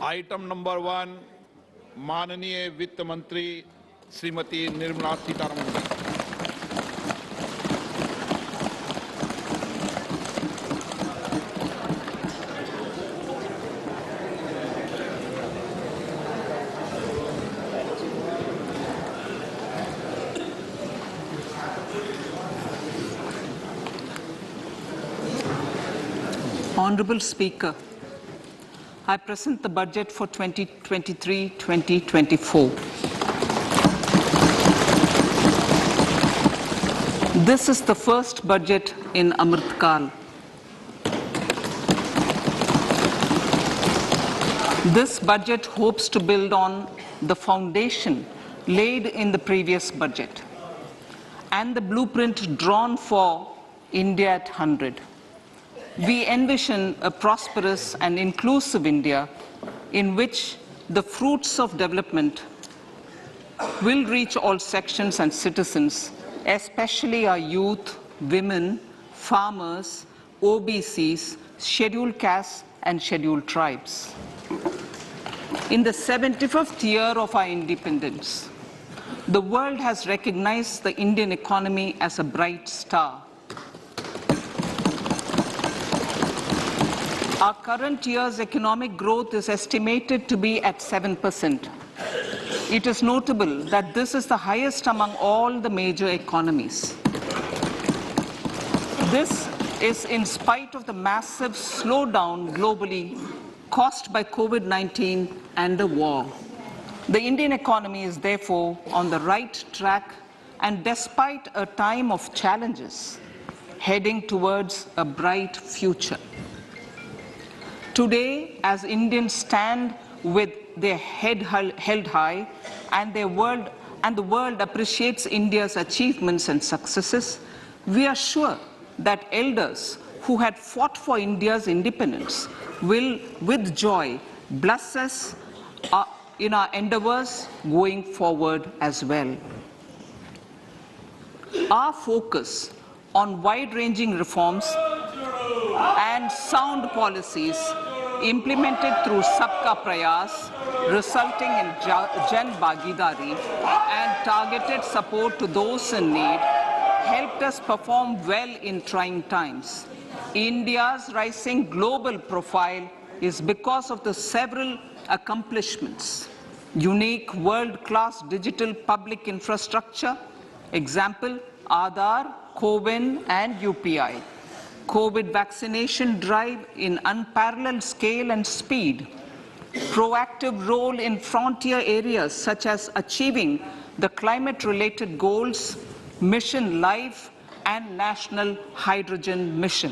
Item number 1 माननीय वित्त मंत्री Shrimati Nirmala Sitharaman ji. Honorable Speaker, I present the budget for 2023-2024. This is the first budget in Amrit Kal. This budget hopes to build on the foundation laid in the previous budget and the blueprint drawn for India at 100. We envision a prosperous and inclusive India in which the fruits of development will reach all sections and citizens, especially our youth, women, farmers, OBCs, scheduled castes, and scheduled tribes. In the 75th year of our independence, the world has recognized the Indian economy as a bright star. Our current year's economic growth is estimated to be at 7%. It is notable that this is the highest among all the major economies. This is in spite of the massive slowdown globally caused by COVID-19 and the war. The Indian economy is therefore on the right track and despite a time of challenges, heading towards a bright future. Today, as Indians stand with their head held high and the world appreciates India's achievements and successes, we are sure that elders who had fought for India's independence will, with joy, bless us in our endeavors going forward as well. Our focus on wide-ranging reforms and sound policies implemented through Sabka Prayas, resulting in Jan Bhagidari and targeted support to those in need, helped us perform well in trying times. India's rising global profile is because of the several accomplishments. Unique world-class digital public infrastructure, example, Aadhaar, CoWIN and UPI. COVID vaccination drive in unparalleled scale and speed, proactive role in frontier areas such as achieving the climate-related goals, Mission Life, and National Hydrogen Mission.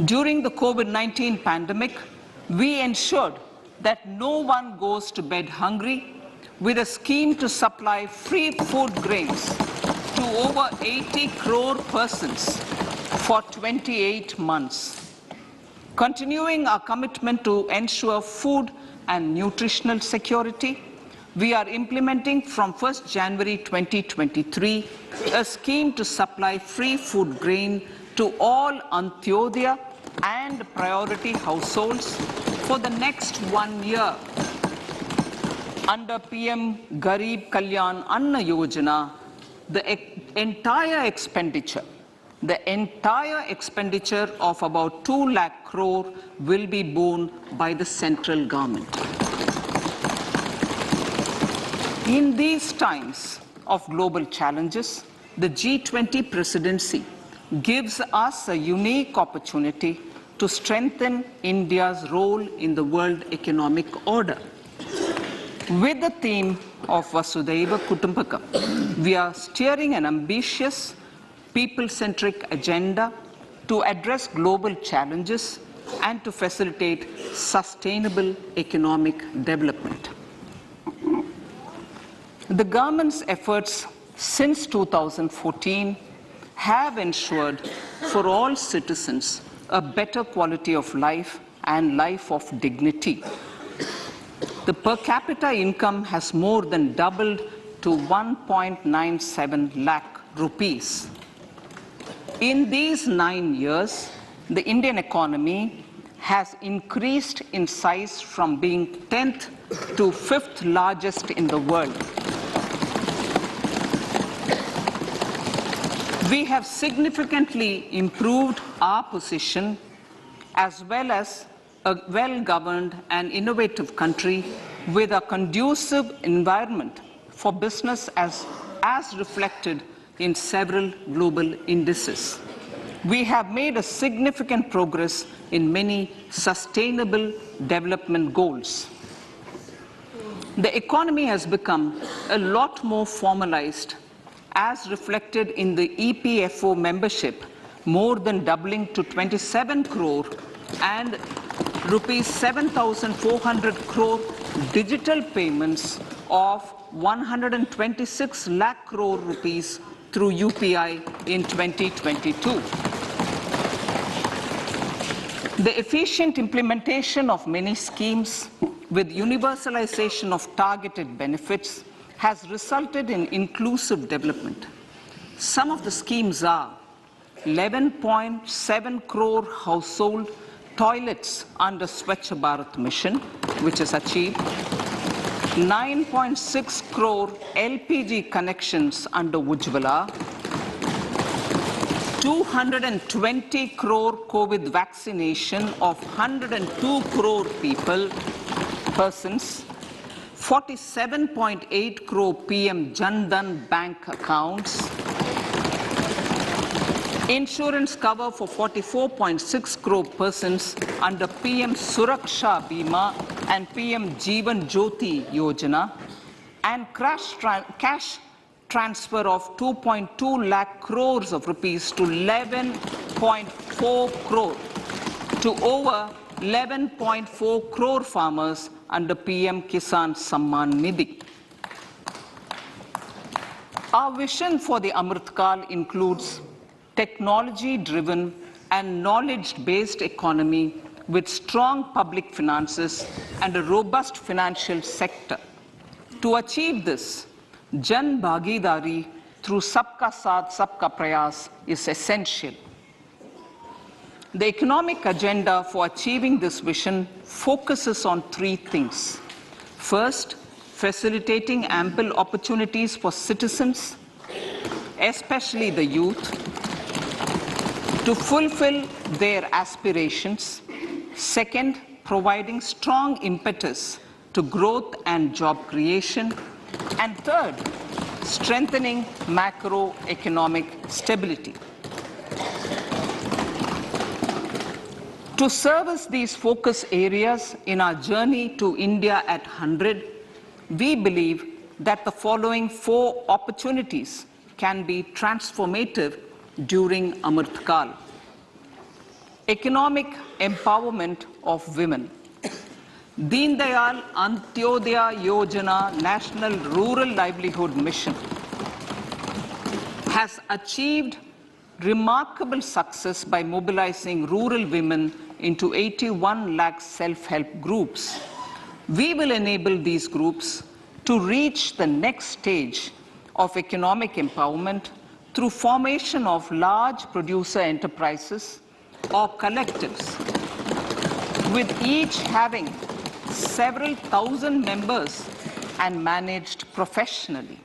During the COVID-19 pandemic, we ensured that no one goes to bed hungry with a scheme to supply free food grains to over 80 crore persons for 28 months. Continuing our commitment to ensure food and nutritional security, we are implementing from 1st January 2023 a scheme to supply free food grain to all Antyodaya and priority households for the next 1 year. Under PM Garib Kalyan Anna Yojana, the entire expenditure of about 2 lakh crore will be borne by the central government. In these times of global challenges, the G20 presidency gives us a unique opportunity to strengthen India's role in the world economic order. With the theme of Vasudhaiva Kutumbakam, we are steering an ambitious, people-centric agenda to address global challenges and to facilitate sustainable economic development. The government's efforts since 2014 have ensured for all citizens a better quality of life and life of dignity. The per capita income has more than doubled to 1.97 lakh rupees. In these 9 years, the Indian economy has increased in size from being 10th to 5th largest in the world. We have significantly improved our position as well as a well-governed and innovative country with a conducive environment for business as reflected in several global indices. We have made a significant progress in many sustainable development goals. The economy has become a lot more formalized as reflected in the EPFO membership, more than doubling to 27 crore and rupees 7,400 crore digital payments of 126 lakh crore rupees through UPI in 2022. The efficient implementation of many schemes with universalization of targeted benefits has resulted in inclusive development. Some of the schemes are 11.7 crore household toilets under Swachh Bharat mission, which is achieved, 9.6 crore LPG connections under Ujjwala, 220 crore COVID vaccination of 102 crore persons, 47.8 crore PM Jan Dhan bank accounts, insurance cover for 44.6 crore persons under PM Suraksha Bima and PM Jeevan Jyoti Yojana, and cash transfer of 2.2 lakh crores of rupees to 11.4 crore to over 11.4 crore farmers under PM-Kisan Samman Nidhi. Our vision for the Amritkal includes technology-driven and knowledge-based economy with strong public finances and a robust financial sector. To achieve this, Jan Bhagidari through Sabka Saath, Sabka Prayas is essential. The economic agenda for achieving this vision focuses on three things. First, facilitating ample opportunities for citizens, especially the youth, to fulfill their aspirations. Second, providing strong impetus to growth and job creation. And third, strengthening macroeconomic stability. To service these focus areas in our journey to India at 100, we believe that the following 4 opportunities can be transformative during Amritkal. Economic empowerment of women. Deen Dayal Antyodaya Yojana National Rural Livelihood Mission has achieved remarkable success by mobilizing rural women into 81 lakh self-help groups. We will enable these groups to reach the next stage of economic empowerment through formation of large producer enterprises or collectives, with each having several thousand members and managed professionally.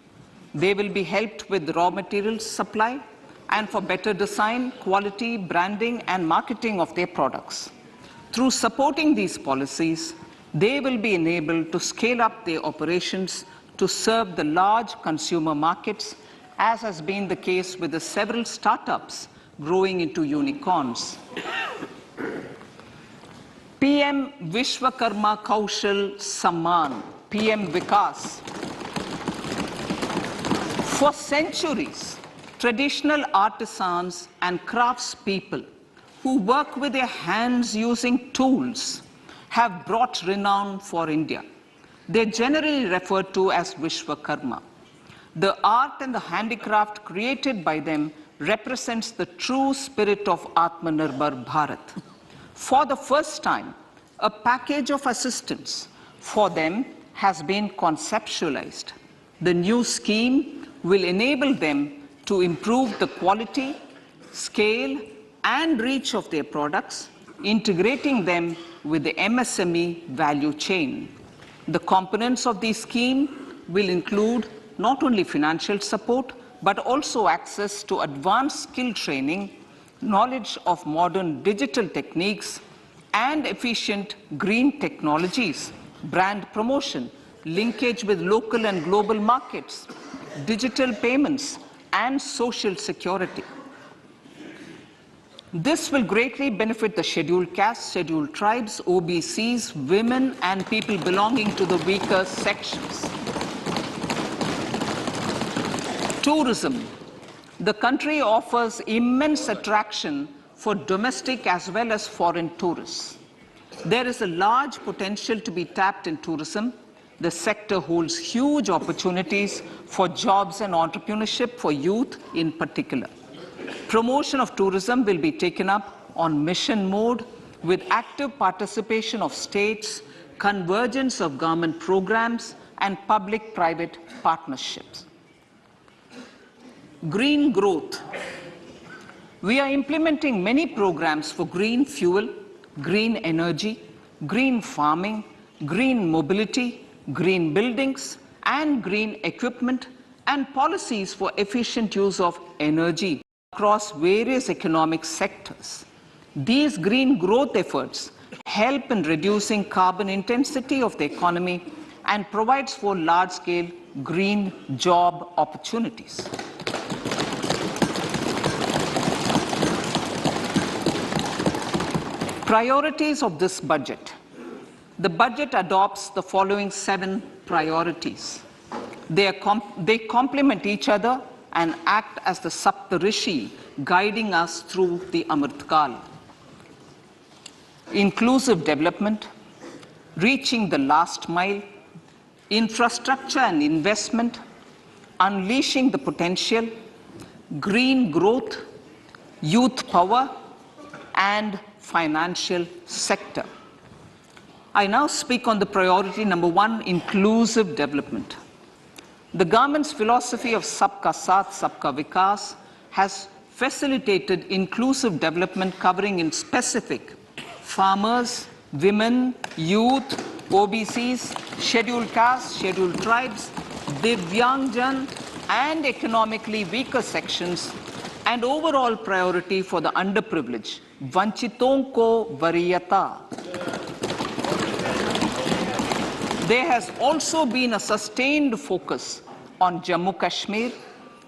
They will be helped with raw materials supply and for better design, quality, branding, and marketing of their products. Through supporting these policies, they will be enabled to scale up their operations to serve the large consumer markets, as has been the case with the several startups growing into unicorns. PM Vishwakarma Kaushal Samman, PM Vikas. For centuries, traditional artisans and craftspeople who work with their hands using tools have brought renown for India. They're generally referred to as Vishwakarma. The art and the handicraft created by them represents the true spirit of Atmanirbhar Bharat. For the first time, a package of assistance for them has been conceptualized. The new scheme will enable them to improve the quality, scale, and reach of their products integrating them with the MSME value chain. The components of the scheme will include not only financial support, but also access to advanced skill training, knowledge of modern digital techniques, and efficient green technologies, brand promotion, linkage with local and global markets, digital payments, and social security. This will greatly benefit the scheduled castes, scheduled tribes, OBCs, women, and people belonging to the weaker sections. Tourism. The country offers immense attraction for domestic as well as foreign tourists. There is a large potential to be tapped in tourism. The sector holds huge opportunities for jobs and entrepreneurship for youth in particular. Promotion of tourism will be taken up on mission mode with active participation of states, convergence of government programs, and public-private partnerships. Green growth. We are implementing many programs for green fuel, green energy, green farming, green mobility, green buildings, and green equipment, and policies for efficient use of energy across various economic sectors. These green growth efforts help in reducing carbon intensity of the economy and provides for large-scale green job opportunities. Priorities of this budget. The budget adopts the following 7 priorities. They complement each other and act as the Saptarishi guiding us through the Amritkal. Inclusive development, reaching the last mile, infrastructure and investment, unleashing the potential, green growth, youth power, and financial sector. I now speak on the priority number 1, inclusive development. The government's philosophy of Sabka Saath, Sabka Vikas has facilitated inclusive development covering in specific farmers, women, youth, OBCs, scheduled castes, scheduled tribes, Divyangjan, and economically weaker sections, and overall priority for the underprivileged, Vanchiton ko Variyata. There has also been a sustained focus on Jammu Kashmir,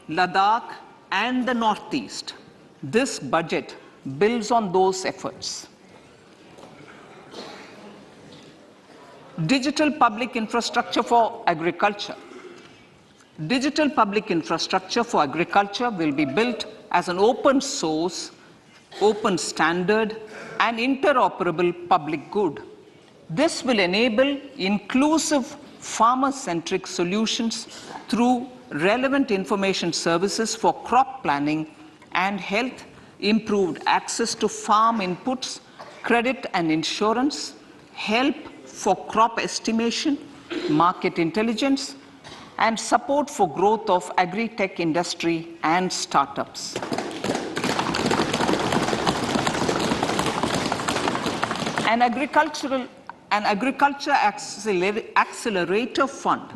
Ladakh, and the Northeast. This budget builds on those efforts. Digital public infrastructure for agriculture. Digital public infrastructure for agriculture will be built as an open source, open standard, and interoperable public good. This will enable inclusive farmer-centric solutions through relevant information services for crop planning and health, improved access to farm inputs, credit and insurance, help for crop estimation, market intelligence, and support for growth of agri-tech industry and startups. An agriculture accelerator fund.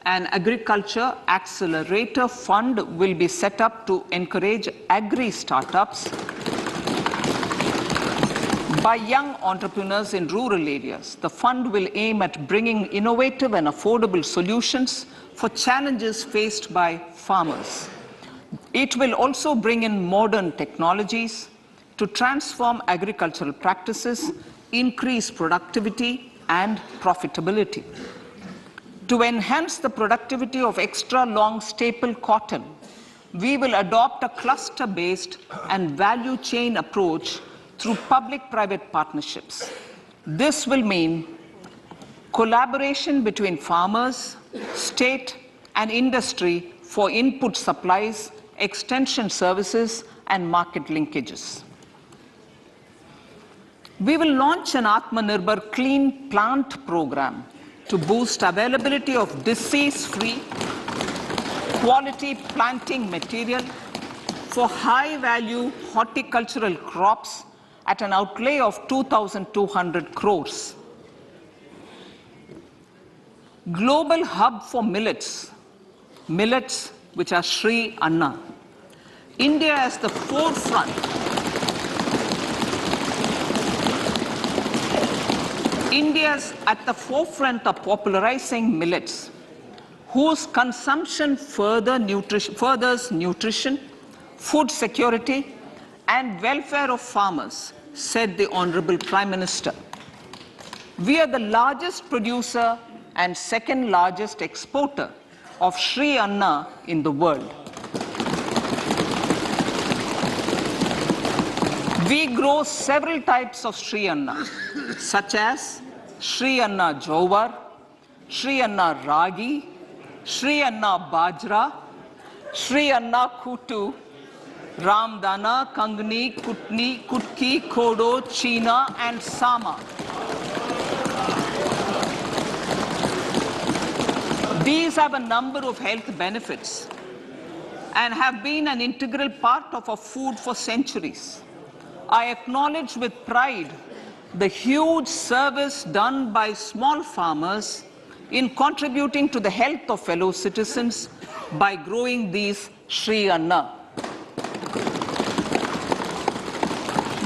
An agriculture accelerator fund will be set up to encourage agri-startups by young entrepreneurs in rural areas. The fund will aim at bringing innovative and affordable solutions for challenges faced by farmers. It will also bring in modern technologies to transform agricultural practices, increase productivity and profitability. To enhance the productivity of extra long staple cotton, we will adopt a cluster-based and value chain approach through public-private partnerships. This will mean collaboration between farmers, state, and industry for input supplies, extension services, and market linkages. We will launch an Atmanirbhar Clean Plant program to boost availability of disease-free, quality planting material for high-value horticultural crops at an outlay of 2,200 crores. Global hub for millets, which are Sri Anna. India is the forefront. India's at the forefront of popularizing millets, whose consumption furthers nutrition, food security, and welfare of farmers, said the Honorable Prime Minister. We are the largest producer and second largest exporter of Sri Anna in the world. We grow several types of Sri Anna, such as Sri Anna Jowar, Sri Anna Ragi, Sri Anna Bajra, Sri Anna Kutu, Ramdana, Kangni, Kutni, Kutki, Kodo, China, and Sama. These have a number of health benefits and have been an integral part of our food for centuries. I acknowledge with pride the huge service done by small farmers in contributing to the health of fellow citizens by growing these Sri Anna.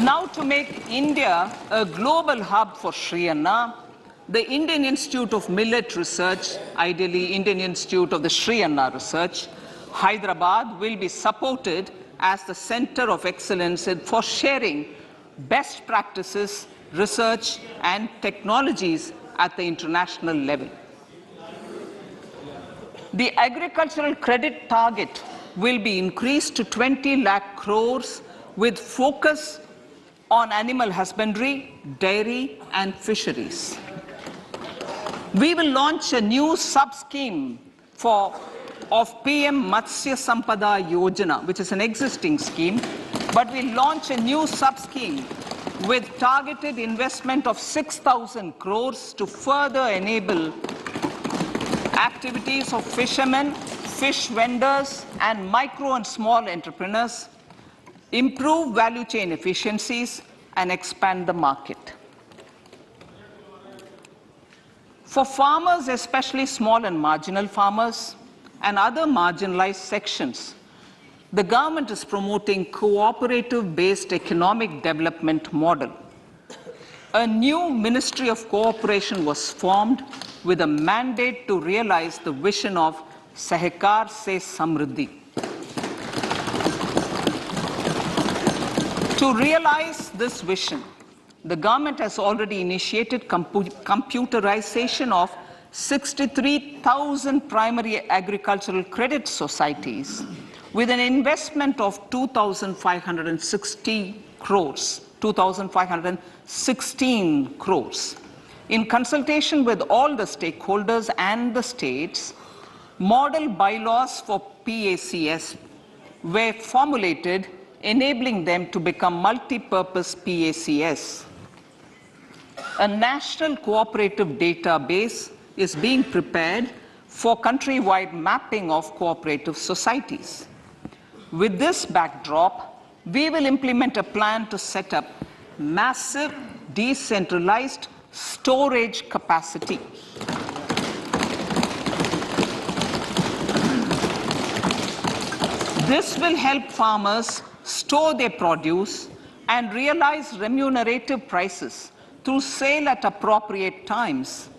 Now, to make India a global hub for Sri Anna, the Indian Institute of Millet Research, ideally Indian Institute of the Sri Anna Research, Hyderabad, will be supported as the center of excellence for sharing best practices, research, and technologies at the international level. The agricultural credit target will be increased to 20 lakh crores with focus on animal husbandry, dairy, and fisheries. We will launch a new sub-scheme of PM-Matsya Sampada Yojana, which is an existing scheme, but we'll launch a new sub-scheme with targeted investment of 6,000 crores to further enable activities of fishermen, fish vendors, and micro and small entrepreneurs, improve value chain efficiencies, and expand the market. For farmers, especially small and marginal farmers and other marginalized sections, the government is promoting cooperative-based economic development model. A new Ministry of Cooperation was formed with a mandate to realize the vision of Sahakar Se Samriddhi. To realize this vision, the government has already initiated computerization of 63,000 primary agricultural credit societies with an investment of 2,516 crores. In consultation with all the stakeholders and the states, model bylaws for PACS were formulated, enabling them to become multi-purpose PACS. A national cooperative database is being prepared for countrywide mapping of cooperative societies. With this backdrop, we will implement a plan to set up massive decentralized storage capacity. This will help farmers store their produce and realize remunerative prices through sale at appropriate times.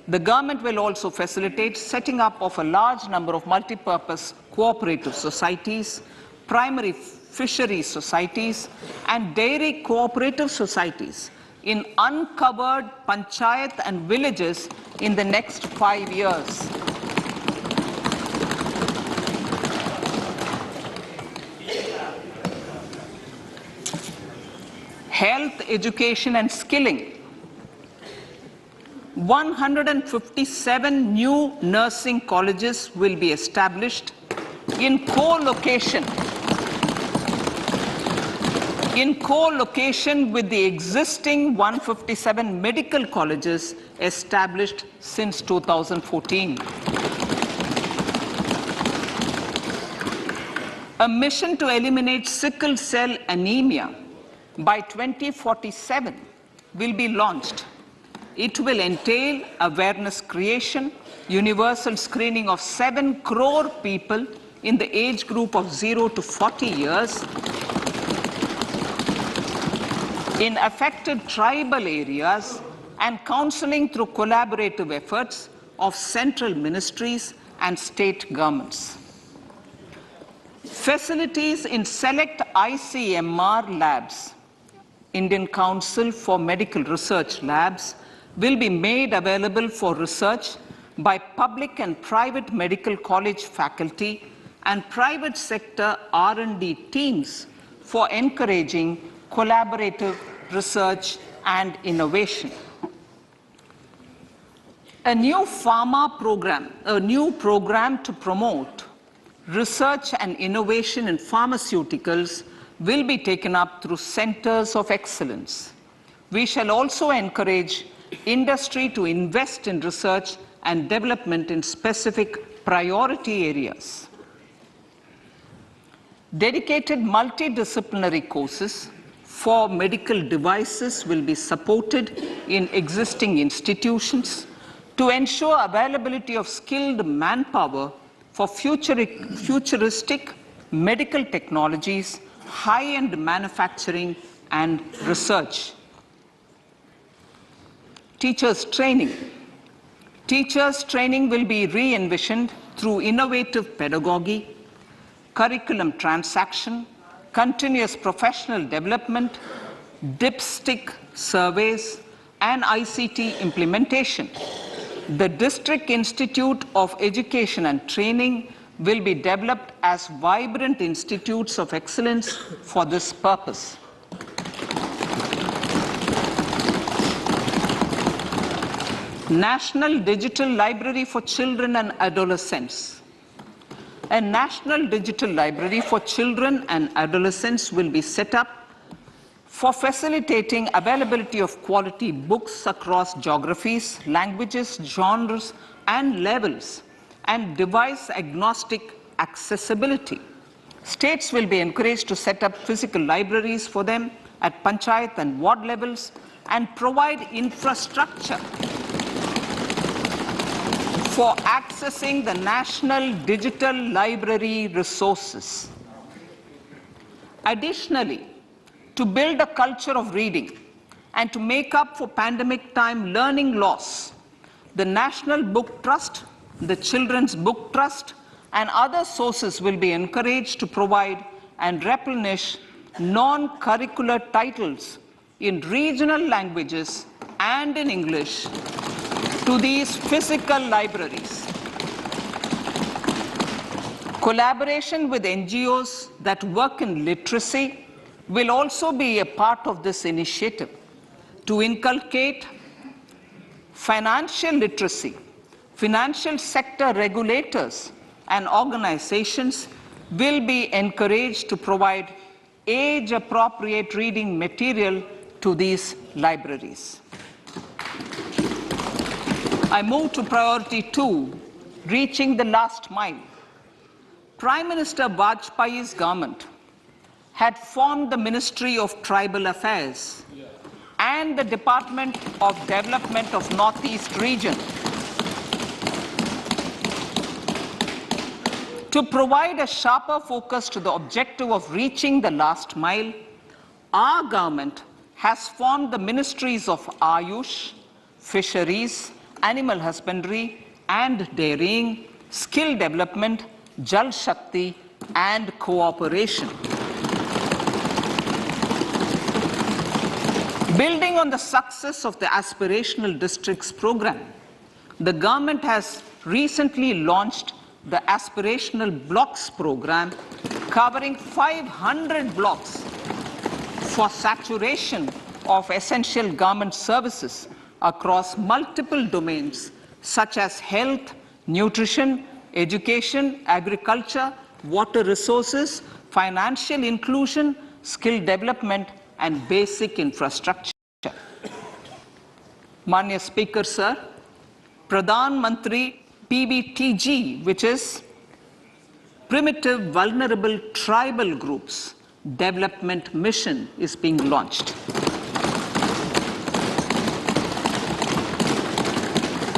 The government will also facilitate setting up of a large number of multi-purpose cooperative societies, primary fishery societies, and dairy cooperative societies in uncovered panchayat and villages in the next 5 years. Health, education, and skilling. 157 new nursing colleges will be established in co-location with the existing 157 medical colleges established since 2014. A mission to eliminate sickle cell anemia by 2047 will be launched. It will entail awareness creation, universal screening of 7 crore people in the age group of 0 to 40 years in affected tribal areas, and counseling through collaborative efforts of central ministries and state governments. Facilities in select ICMR labs, Indian Council for Medical Research Labs, will be made available for research by public and private medical college faculty and private sector R&D teams for encouraging collaborative research and innovation. A new program to promote research and innovation in pharmaceuticals will be taken up through centers of excellence. We shall also encourage industry to invest in research and development in specific priority areas. Dedicated multidisciplinary courses for medical devices will be supported in existing institutions to ensure availability of skilled manpower for futuristic medical technologies, high-end manufacturing, and research. Teachers' training. Teachers' training will be re-envisioned through innovative pedagogy, curriculum transaction, continuous professional development, dipstick surveys, and ICT implementation. The District Institute of Education and Training will be developed as vibrant institutes of excellence for this purpose. National Digital Library for Children and Adolescents. A National Digital Library for Children and Adolescents will be set up for facilitating availability of quality books across geographies, languages, genres, and levels, and device-agnostic accessibility. States will be encouraged to set up physical libraries for them at panchayat and ward levels and provide infrastructure for accessing the national digital library resources. Additionally, to build a culture of reading and to make up for pandemic time learning loss, the National Book Trust, the Children's Book Trust, and other sources will be encouraged to provide and replenish non-curricular titles in regional languages and in English to these physical libraries. Collaboration with NGOs that work in literacy will also be a part of this initiative to inculcate financial literacy. Financial sector regulators and organizations will be encouraged to provide age-appropriate reading material to these libraries. I move to priority 2, reaching the last mile. Prime Minister Vajpayee's government had formed the Ministry of Tribal Affairs and the Department of Development of Northeast Region to provide a sharper focus to the objective of reaching the last mile. Our government has formed the Ministries of Ayush, Fisheries, Animal Husbandry and Dairying, Skill Development, Jal Shakti, and Cooperation. Building on the success of the Aspirational Districts program, the government has recently launched the Aspirational Blocks program, covering 500 blocks for saturation of essential government services across multiple domains such as health, nutrition, education, agriculture, water resources, financial inclusion, skill development, and basic infrastructure. Manya Speaker, sir, Pradhan Mantri PVTG, which is Primitive Vulnerable Tribal Groups, development mission is being launched.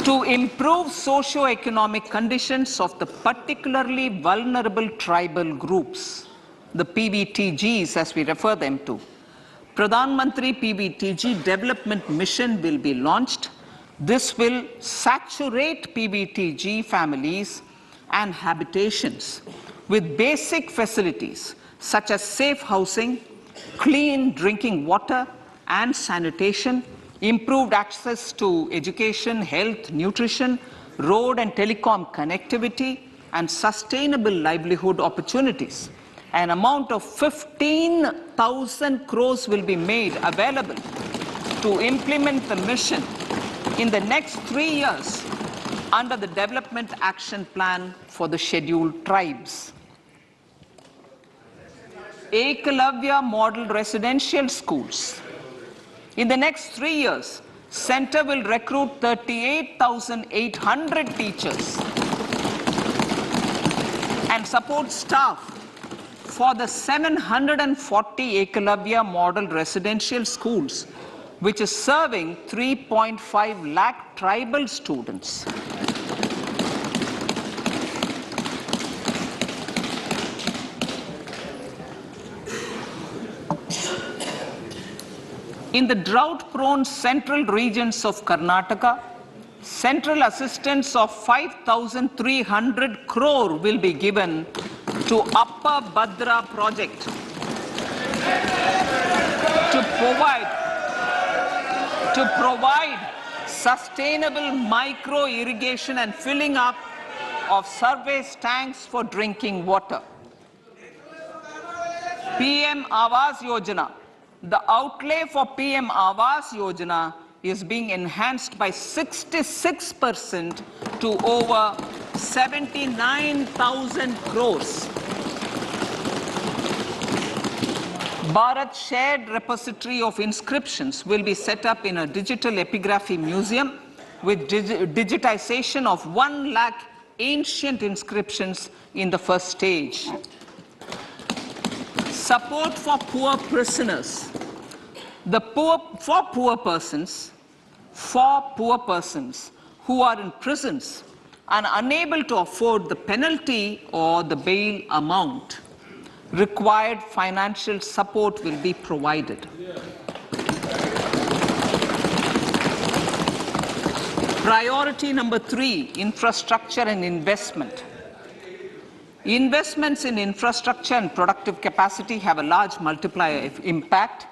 To improve socio-economic conditions of the particularly vulnerable tribal groups, the PBTGs as we refer them to, Pradhan Mantri PBTG Development Mission will be launched. This will saturate PBTG families and habitations with basic facilities such as safe housing, clean drinking water and sanitation, improved access to education, health, nutrition, road and telecom connectivity, and sustainable livelihood opportunities. An amount of 15,000 crores will be made available to implement the mission in the next 3 years under the Development Action Plan for the Scheduled Tribes. Ekalavya Model Residential Schools. In the next 3 years, Center will recruit 38,800 teachers and support staff for the 740 Ekalavya Model Residential Schools, which is serving 3.5 lakh tribal students. In the drought-prone central regions of Karnataka, central assistance of 5,300 crore will be given to Upper Bhadra project to provide sustainable micro-irrigation and filling up of surface tanks for drinking water. PM Awas Yojana. The outlay for PM Awas Yojana is being enhanced by 66% to over 79,000 crores. Bharat Shared Repository of Inscriptions will be set up in a digital epigraphy museum with digitization of 1 lakh ancient inscriptions in the first stage. Support for poor prisoners. For poor persons who are in prisons and unable to afford the penalty or the bail amount, required financial support will be provided. Priority number 3, infrastructure and investment. Investments in infrastructure and productive capacity have a large multiplier impact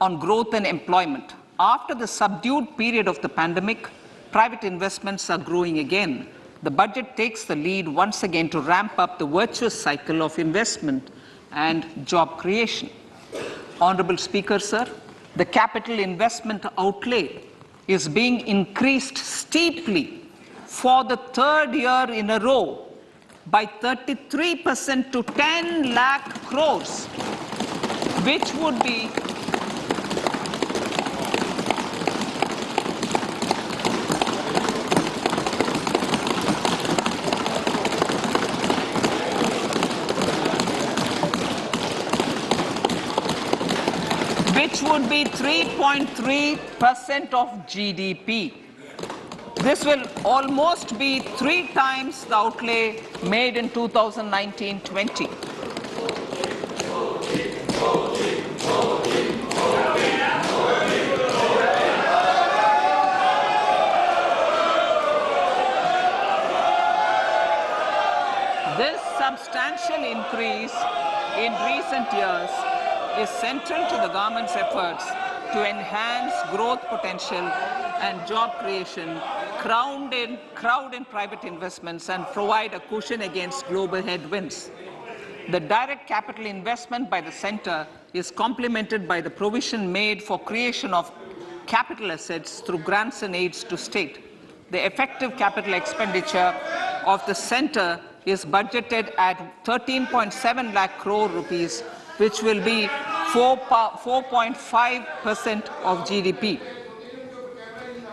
on growth and employment. After the subdued period of the pandemic, private investments are growing again. The budget takes the lead once again to ramp up the virtuous cycle of investment and job creation. Honorable Speaker, sir, the capital investment outlay is being increased steeply for the 3rd year in a row by 33% to 10 lakh crores, which would be which would be 3.3% of GDP. This will almost be 3 times the outlay made in 2019-20. This substantial increase in recent years is central to the government's efforts to enhance growth potential and job creation, crowd in private investments, and provide a cushion against global headwinds. The direct capital investment by the center is complemented by the provision made for creation of capital assets through grants and aids to state. The effective capital expenditure of the center is budgeted at 13.7 lakh crore rupees, which will be 4.5% of GDP.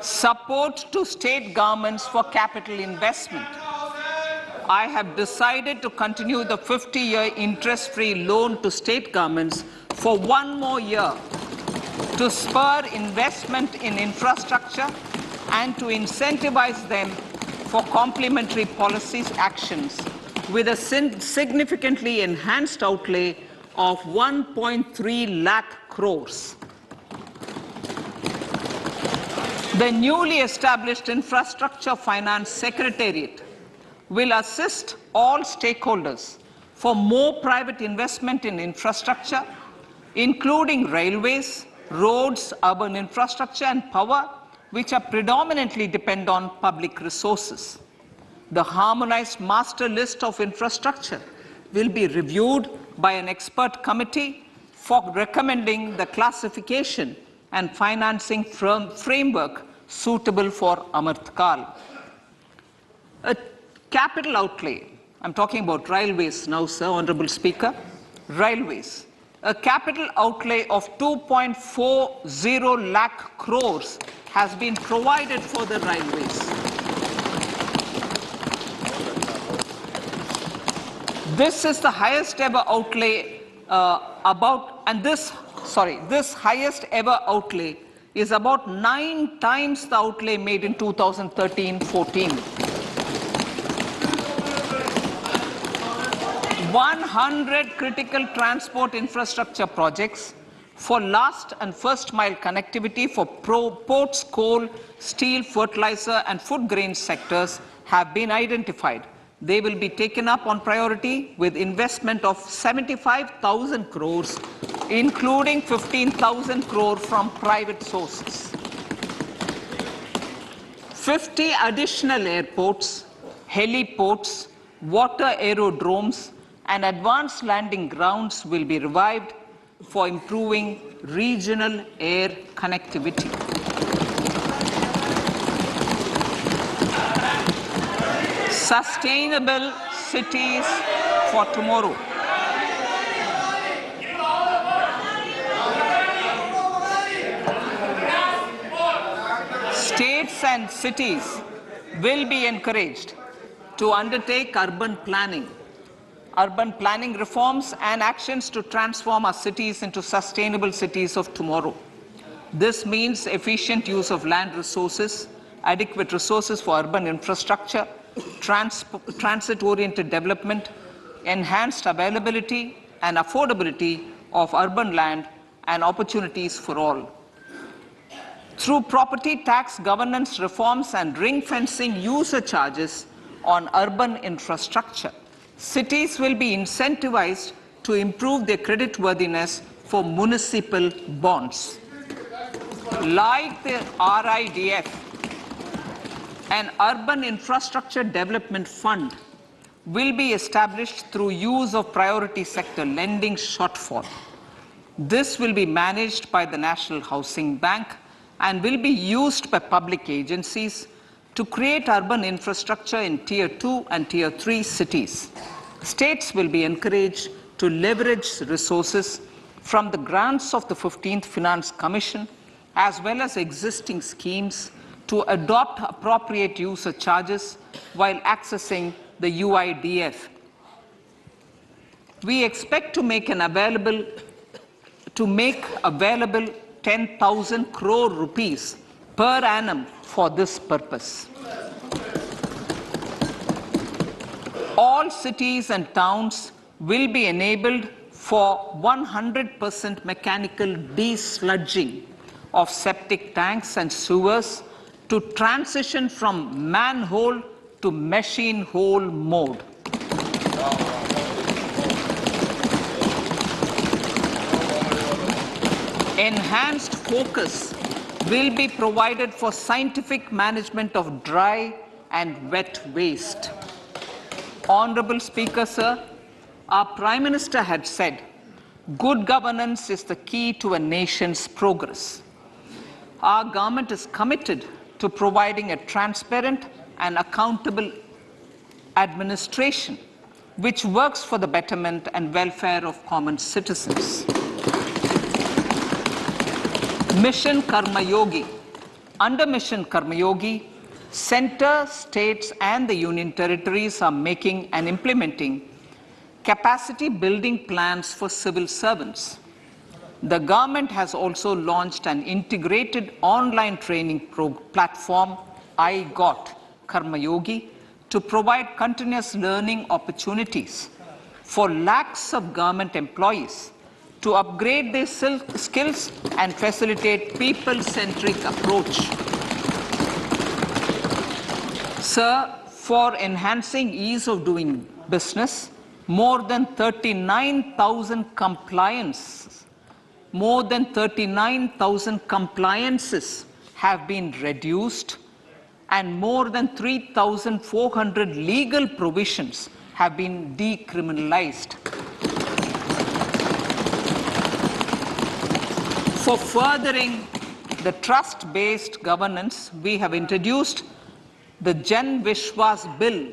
Support to state governments for capital investment. I have decided to continue the 50-year interest-free loan to state governments for one more year to spur investment in infrastructure and to incentivize them for complementary policies actions with a significantly enhanced outlay of 1.3 lakh crores. The newly established Infrastructure Finance Secretariat will assist all stakeholders for more private investment in infrastructure, including railways, roads, urban infrastructure and power, which are predominantly depend on public resources. The harmonized master list of infrastructure will be reviewed by an expert committee for recommending the classification and financing framework suitable for Amartkal. A capital outlay, I'm talking about railways now, sir, Honorable Speaker, railways. A capital outlay of 2.40 lakh crores has been provided for the railways. This is the highest ever outlay this highest ever outlay is about 9 times the outlay made in 2013-14. 100 critical transport infrastructure projects for last and first mile connectivity for ports, coal, steel, fertilizer and food grain sectors have been identified. They will be taken up on priority with investment of 75,000 crores, including 15,000 crore from private sources. 50 additional airports, heliports, water aerodromes, and advanced landing grounds will be revived for improving regional air connectivity. Sustainable cities for tomorrow. States and cities will be encouraged to undertake urban planning reforms and actions to transform our cities into sustainable cities of tomorrow. This means efficient use of land resources, adequate resources for urban infrastructure, transit-oriented development, enhanced availability and affordability of urban land and opportunities for all. Through property tax governance reforms and ring-fencing user charges on urban infrastructure, cities will be incentivized to improve their creditworthiness for municipal bonds. Like the RIDF, an urban infrastructure development fund will be established through use of priority sector lending shortfall. This will be managed by the National Housing Bank and will be used by public agencies to create urban infrastructure in Tier 2 and Tier 3 cities. States will be encouraged to leverage resources from the grants of the 15th Finance Commission as well as existing schemes to adopt appropriate user charges while accessing the UIDF. We expect to make available 10,000 crore rupees per annum for this purpose. All cities and towns will be enabled for 100% mechanical desludging of septic tanks and sewers to transition from manhole to machine hole mode. Enhanced focus will be provided for scientific management of dry and wet waste. Honorable Speaker, sir, our Prime Minister had said, good governance is the key to a nation's progress. Our government is committed to providing a transparent and accountable administration which works for the betterment and welfare of common citizens. Mission Karma Yogi. Under Mission Karma Yogi, Center, states, and the union territories are making and implementing capacity building plans for civil servants. The government has also launched an integrated online training platform, I Got Karma Yogi, to provide continuous learning opportunities for lakhs of government employees to upgrade their skills and facilitate people-centric approach. Sir, for enhancing ease of doing business, more than 39,000 compliances have been reduced, and more than 3,400 legal provisions have been decriminalized. For furthering the trust-based governance, we have introduced the Jan Vishwas Bill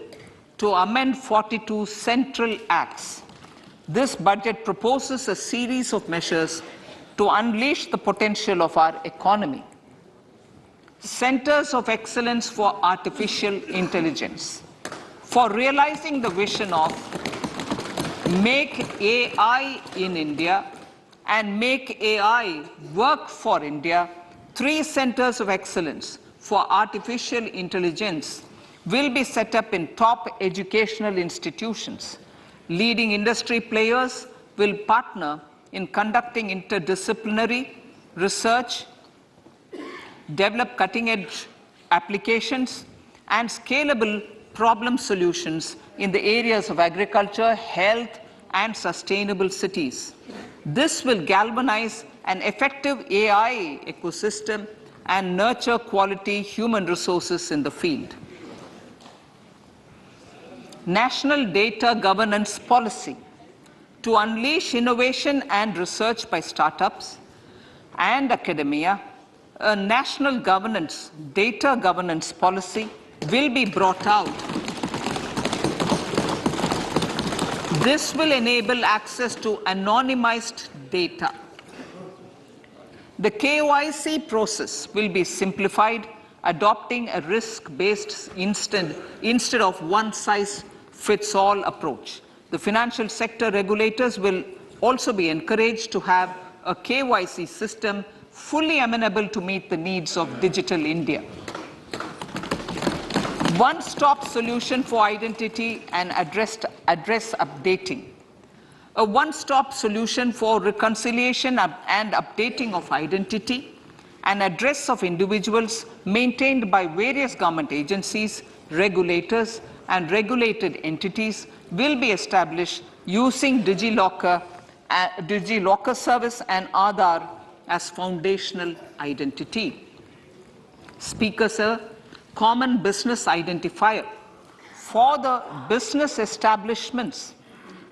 to amend 42 central acts. This budget proposes a series of measures to unleash the potential of our economy. Centers of Excellence for Artificial Intelligence. For realizing the vision of Make AI in India and Make AI Work for India, 3 centers of excellence for artificial intelligence will be set up in top educational institutions. Leading industry players will partner in conducting interdisciplinary research, develop cutting-edge applications, and scalable problem solutions in the areas of agriculture, health, and sustainable cities. This will galvanize an effective AI ecosystem and nurture quality human resources in the field. National Data Governance Policy. To unleash innovation and research by startups and academia, a national data governance policy will be brought out. This will enable access to anonymized data. The KYC process will be simplified, adopting a risk-based instead of one-size-fits-all approach. The financial sector regulators will also be encouraged to have a KYC system fully amenable to meet the needs of digital India. One-stop solution for identity and address updating. A one-stop solution for reconciliation and updating of identity and address of individuals maintained by various government agencies, regulators, and regulated entities will be established using DigiLocker service and Aadhaar as foundational identity. Speaker, sir, common business identifier. For the business establishments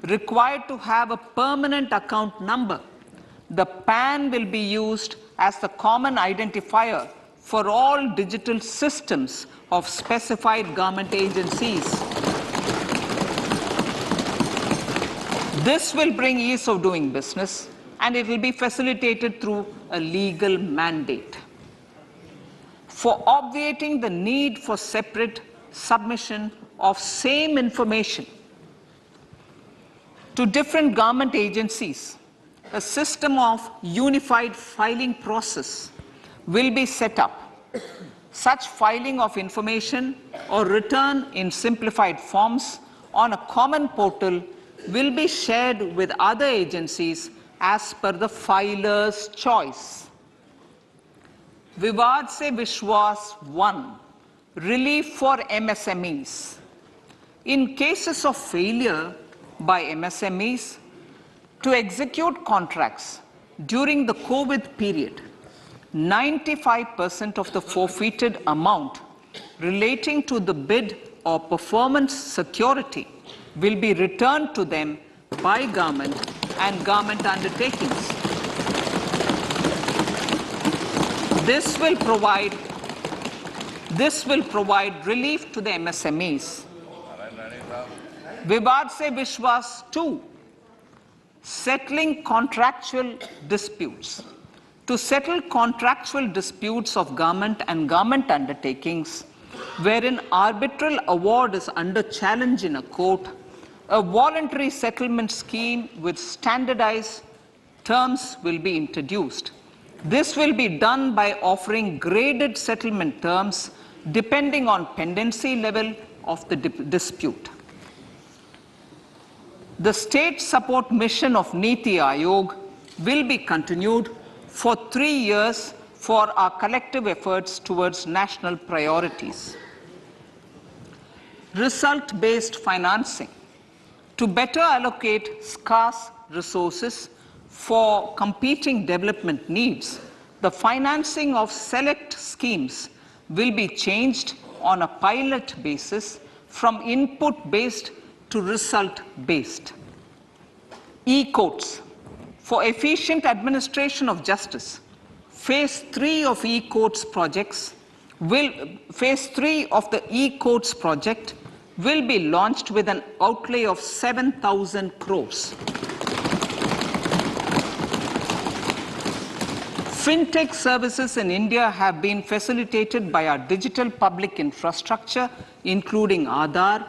required to have a permanent account number, the PAN will be used as the common identifier for all digital systems of specified government agencies. This will bring ease of doing business, and it will be facilitated through a legal mandate. For obviating the need for separate submission of same information to different government agencies, a system of unified filing process will be set up. Such filing of information or return in simplified forms on a common portal will be shared with other agencies as per the filer's choice. Vivad Se Vishwas 1. Relief for MSMEs. In cases of failure by MSMEs to execute contracts during the COVID period, 95% of the forfeited amount relating to the bid or performance security will be returned to them by government and government undertakings. This will provide relief to the MSMEs. Vivad Se Vishwas 2. Settling contractual disputes. To settle contractual disputes of government and government undertakings, wherein arbitral award is under challenge in a court, a voluntary settlement scheme with standardized terms will be introduced. This will be done by offering graded settlement terms depending on pendency level of the dispute. The state support mission of Niti Aayog will be continued for 3 years for our collective efforts towards national priorities. Result-based financing. To better allocate scarce resources for competing development needs, the financing of select schemes will be changed on a pilot basis from input-based to result-based. E-courts. For efficient administration of justice, Phase 3 of e-courts projects Phase 3 of the e-courts project will be launched with an outlay of 7,000 crores. Fintech services in India have been facilitated by our digital public infrastructure, including Aadhaar,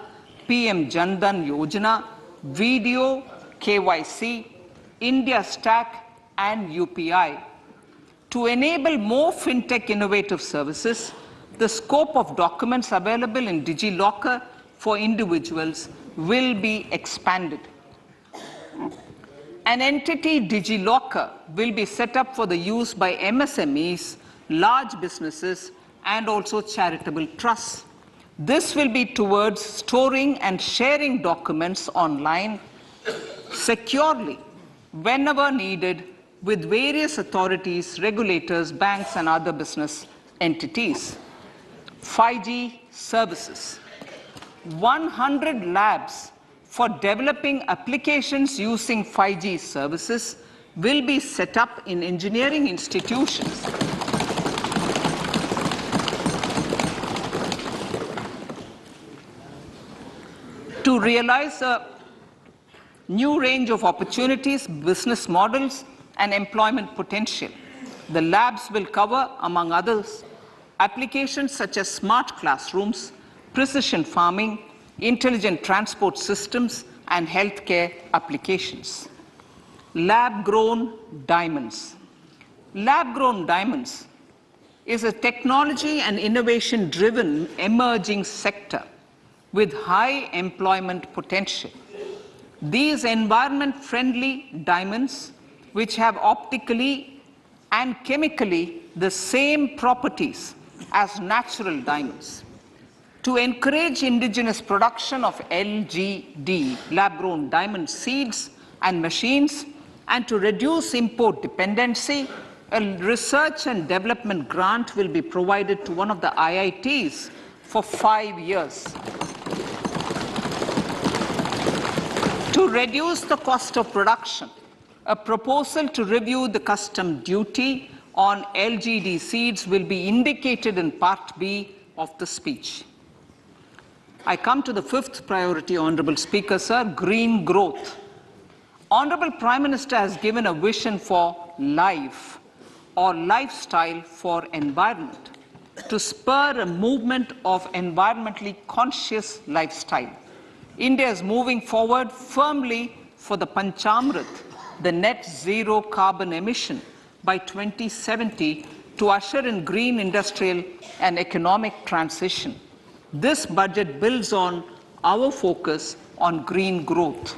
PM Jan Dhan Yojana, Video, KYC, India Stack, and UPI. To enable more fintech innovative services, the scope of documents available in DigiLocker for individuals will be expanded. An entity, DigiLocker, will be set up for the use by MSMEs, large businesses, and also charitable trusts. This will be towards storing and sharing documents online securely whenever needed with various authorities, regulators, banks, and other business entities. 5G services. 100 labs for developing applications using 5G services will be set up in engineering institutions. To realize a new range of opportunities, business models, and employment potential, the labs will cover, among others, applications such as smart classrooms, precision farming, intelligent transport systems, and healthcare applications. Lab-grown diamonds. Lab-grown diamonds is a technology and innovation-driven emerging sector with high employment potential. These environment-friendly diamonds, which have optically and chemically the same properties as natural diamonds. To encourage indigenous production of LGD, lab-grown diamond seeds and machines, and to reduce import dependency, a research and development grant will be provided to one of the IITs for 5 years. To reduce the cost of production, a proposal to review the custom duty on LGD seeds will be indicated in Part B of the speech. I come to the fifth priority, Honorable Speaker, sir, green growth. Honorable Prime Minister has given a vision for life or lifestyle for environment to spur a movement of environmentally conscious lifestyle. India is moving forward firmly for the Panchamrit, the net zero carbon emission by 2070 to usher in green industrial and economic transition. This budget builds on our focus on green growth.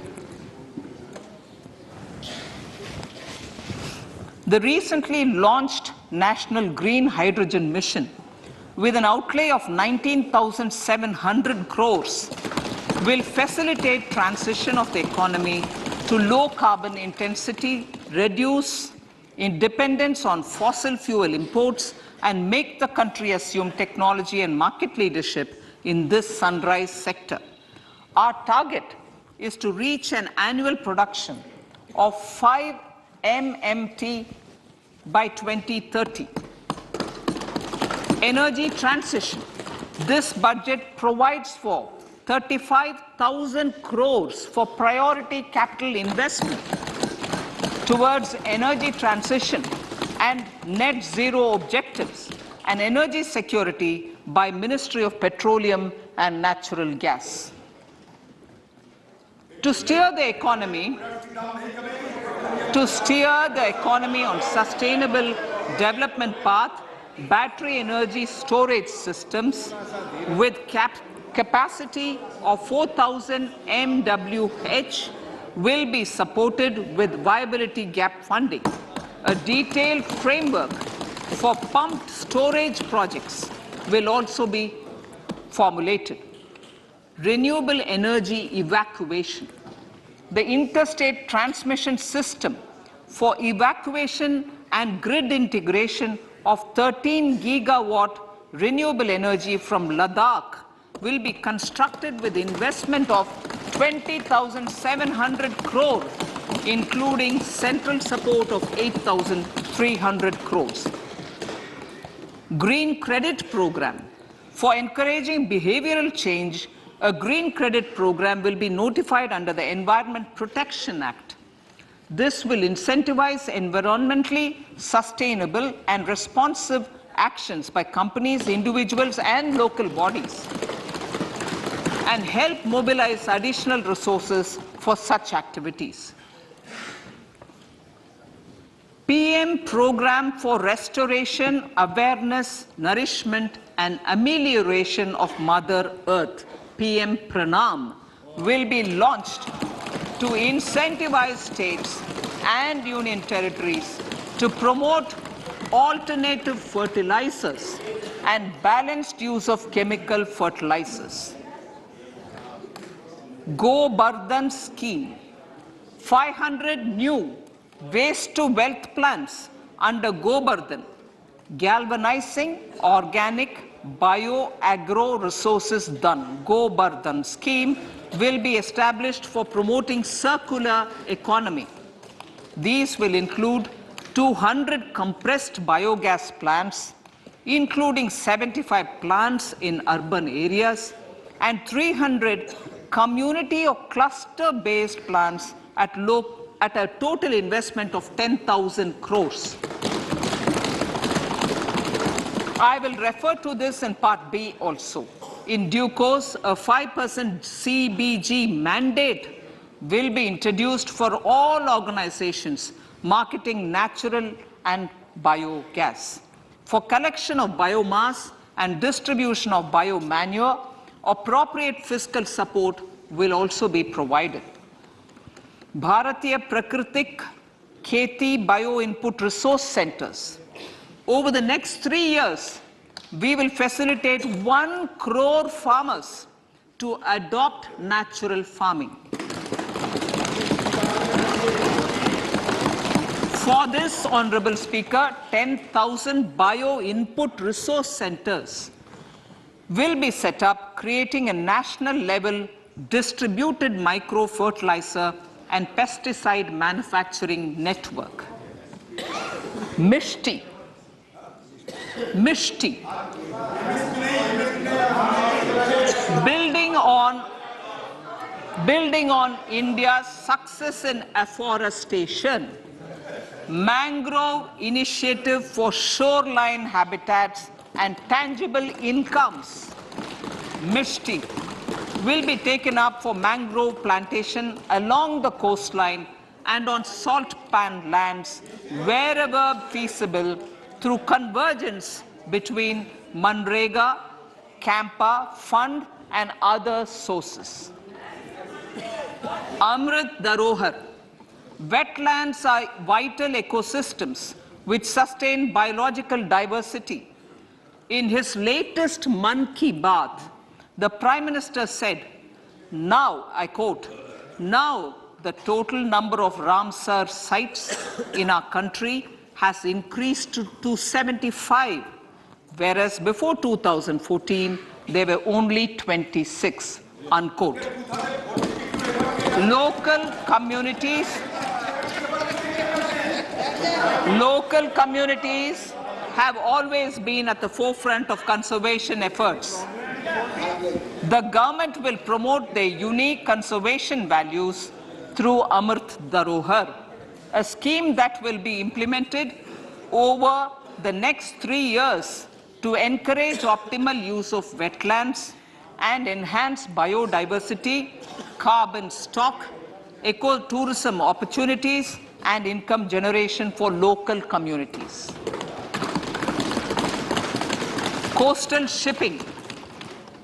The recently launched National Green Hydrogen Mission, with an outlay of 19,700 crores, will facilitate transition of the economy to low carbon intensity, reduce dependence on fossil fuel imports, and make the country assume technology and market leadership in this sunrise sector. Our target is to reach an annual production of 5 MMT by 2030. Energy transition. This budget provides for 35,000 crores for priority capital investment towards energy transition and net zero objectives and energy security by Ministry of Petroleum and Natural Gas. To steer the economy on sustainable development path, battery energy storage systems with capacity of 4,000 MWh will be supported with viability gap funding. A detailed framework for pumped storage projects will also be formulated. Renewable energy evacuation. The interstate transmission system for evacuation and grid integration of 13 gigawatt renewable energy from Ladakh will be constructed with investment of 20,700 crore, including central support of 8,300 crores. Green credit program. For encouraging behavioral change, a green credit program will be notified under the Environment Protection Act. This will incentivize environmentally sustainable and responsive actions by companies, individuals, and local bodies, and help mobilize additional resources for such activities. PM Program for Restoration, Awareness, Nourishment, and Amelioration of Mother Earth, PM Pranam, will be launched to incentivize states and union territories to promote alternative fertilizers and balanced use of chemical fertilizers. Go Bardhan Scheme. 500 new waste to wealth plants under Go Bardhan, galvanizing organic bio-agro resources done. Go Bardhan scheme will be established for promoting circular economy. These will include 200 compressed biogas plants, including 75 plants in urban areas, and 300 community or cluster-based plants at a total investment of 10,000 crores. I will refer to this in Part B also. In due course, a 5% CBG mandate will be introduced for all organizations marketing natural and biogas. For collection of biomass and distribution of biomanure, appropriate fiscal support will also be provided. Bharatiya Prakritik Kheti Bio Input Resource Centers. Over the next 3 years, we will facilitate 1 crore farmers to adopt natural farming. For this, Honorable Speaker, 10,000 bio input resource centers will be set up, creating a national level distributed micro fertilizer and pesticide manufacturing network. Mishti. Building on India's success in afforestation, mangrove initiative for shoreline habitats and tangible incomes, Mishti, will be taken up for mangrove plantation along the coastline and on salt pan lands wherever feasible through convergence between Manrega, Campa, Fund and other sources. Amrit Dharohar. Wetlands are vital ecosystems which sustain biological diversity. In his latest Mann Ki Baat, the Prime Minister said, now, I quote, now the total number of Ramsar sites in our country has increased to 75, whereas before 2014, there were only 26, unquote. Local communities have always been at the forefront of conservation efforts. The government will promote their unique conservation values through Amrit Dharohar, a scheme that will be implemented over the next 3 years to encourage optimal use of wetlands and enhance biodiversity, carbon stock, ecotourism opportunities, and income generation for local communities. Coastal shipping.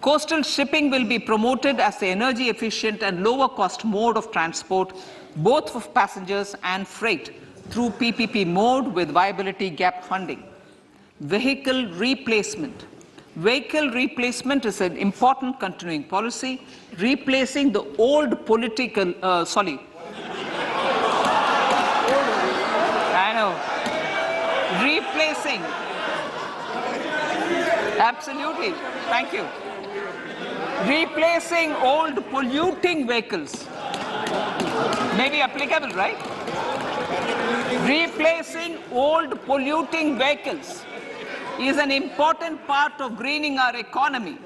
Coastal shipping will be promoted as the energy efficient and lower cost mode of transport, both for passengers and freight, through PPP mode with viability gap funding. Vehicle replacement. Vehicle replacement is an important continuing policy, replacing the old political, replacing, absolutely, thank you. Replacing old polluting vehicles. Maybe applicable, right? Replacing old polluting vehicles is an important part of greening our economy.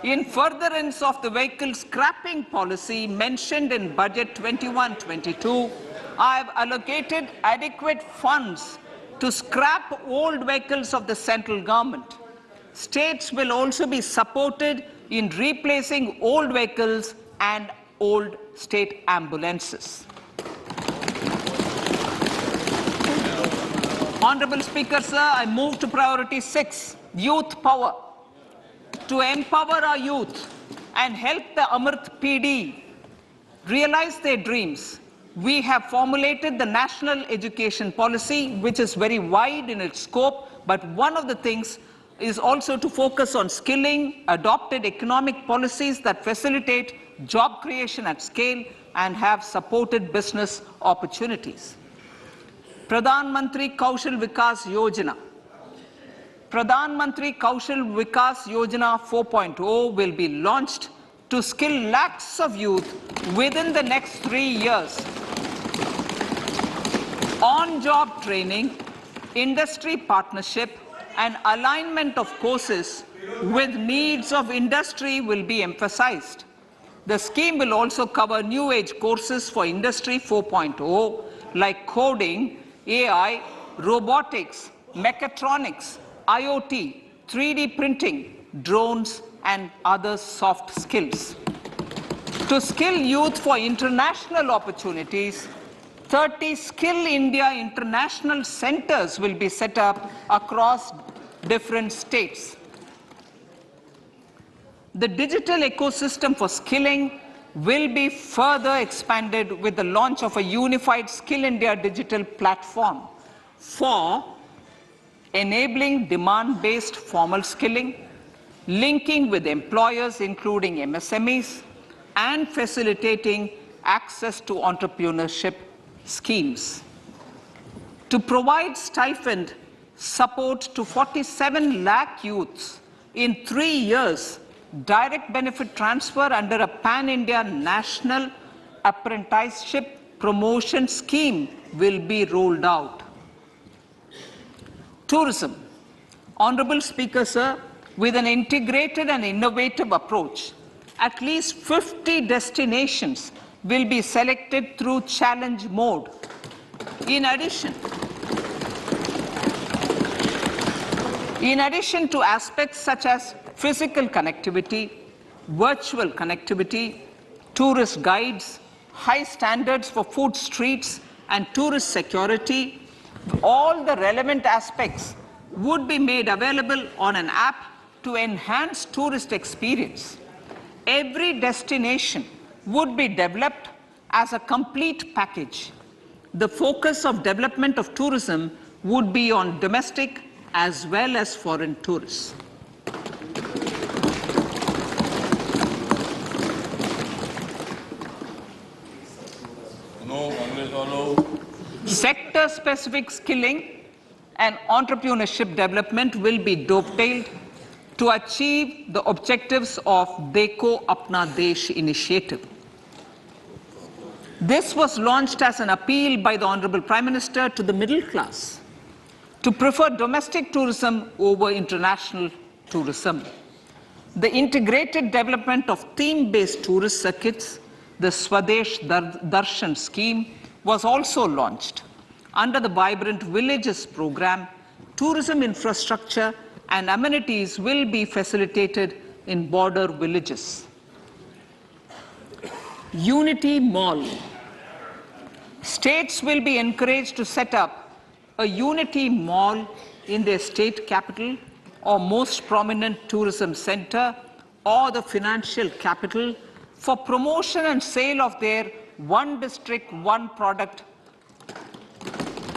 In furtherance of the vehicle scrapping policy mentioned in Budget 21-22, I have allocated adequate funds to scrap old vehicles of the central government. States will also be supported in replacing old vehicles and old state ambulances. Honorable Speaker, sir, I move to priority 6, youth power. To empower our youth and help the Amrit PD realize their dreams, we have formulated the National Education Policy, which is very wide in its scope, but one of the things is also to focus on skilling, adopted economic policies that facilitate job creation at scale and have supported business opportunities. Pradhan Mantri Kaushal Vikas Yojana. Pradhan Mantri Kaushal Vikas Yojana 4.0 will be launched to skill lakhs of youth within the next 3 years. On-job training, industry partnership, and alignment of courses with needs of industry will be emphasized. The scheme will also cover new age courses for Industry 4.0 like coding, AI, robotics, mechatronics, IoT, 3D printing, drones, and other soft skills. To skill youth for international opportunities, 30 Skill India international centers will be set up across different states. The digital ecosystem for skilling will be further expanded with the launch of a unified Skill India digital platform for enabling demand-based formal skilling, linking with employers including MSMEs, and facilitating access to entrepreneurship schemes. To provide stipend support to 47 lakh youths in 3 years, direct benefit transfer under a pan-India national apprenticeship promotion scheme will be rolled out. Tourism. Honorable Speaker, sir, with an integrated and innovative approach, at least 50 destinations will be selected through challenge mode. In addition to aspects such as physical connectivity, virtual connectivity, tourist guides, high standards for food streets, and tourist security, all the relevant aspects would be made available on an app to enhance tourist experience. Every destination would be developed as a complete package. The focus of development of tourism would be on domestic as well as foreign tourists. Sector-specific skilling and entrepreneurship development will be dovetailed to achieve the objectives of Dekho Apna Desh initiative. This was launched as an appeal by the Honorable Prime Minister to the middle class to prefer domestic tourism over international tourism. The integrated development of theme-based tourist circuits, the Swadesh Darshan scheme, was also launched. Under the Vibrant Villages program, tourism infrastructure and amenities will be facilitated in border villages. Unity Mall. States will be encouraged to set up a Unity Mall in their state capital or most prominent tourism center or the financial capital for promotion and sale of their one district, one product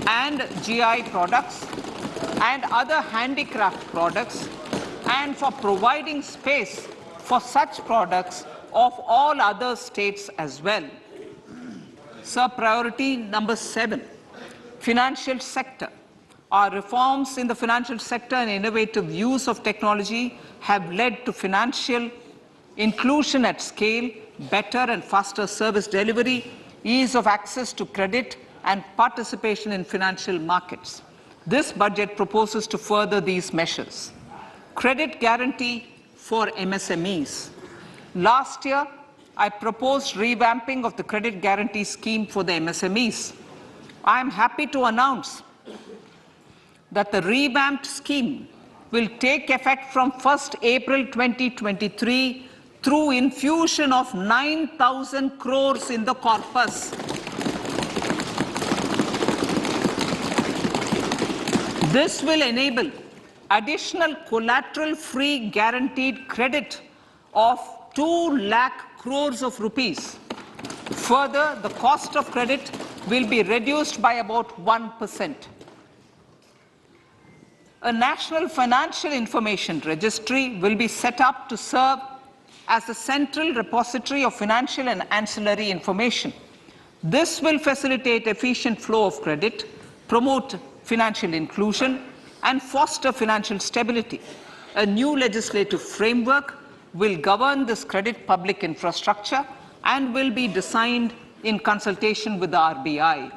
and GI products and other handicraft products, and for providing space for such products of all other states as well. Sir, priority number 7, financial sector. Our reforms in the financial sector and innovative use of technology have led to financial inclusion at scale, better and faster service delivery, ease of access to credit, and participation in financial markets. This budget proposes to further these measures. Credit guarantee for MSMEs. Last year, I proposed revamping of the credit guarantee scheme for the MSMEs. I am happy to announce that the revamped scheme will take effect from 1st April 2023 through infusion of 9,000 crores in the corpus. This will enable additional collateral-free guaranteed credit of 2 lakh crores of rupees. Further, the cost of credit will be reduced by about 1%. A national financial information registry will be set up to serve as a central repository of financial and ancillary information. This will facilitate efficient flow of credit, promote financial inclusion, and foster financial stability. A new legislative framework will govern this credit public infrastructure and will be designed in consultation with the RBI.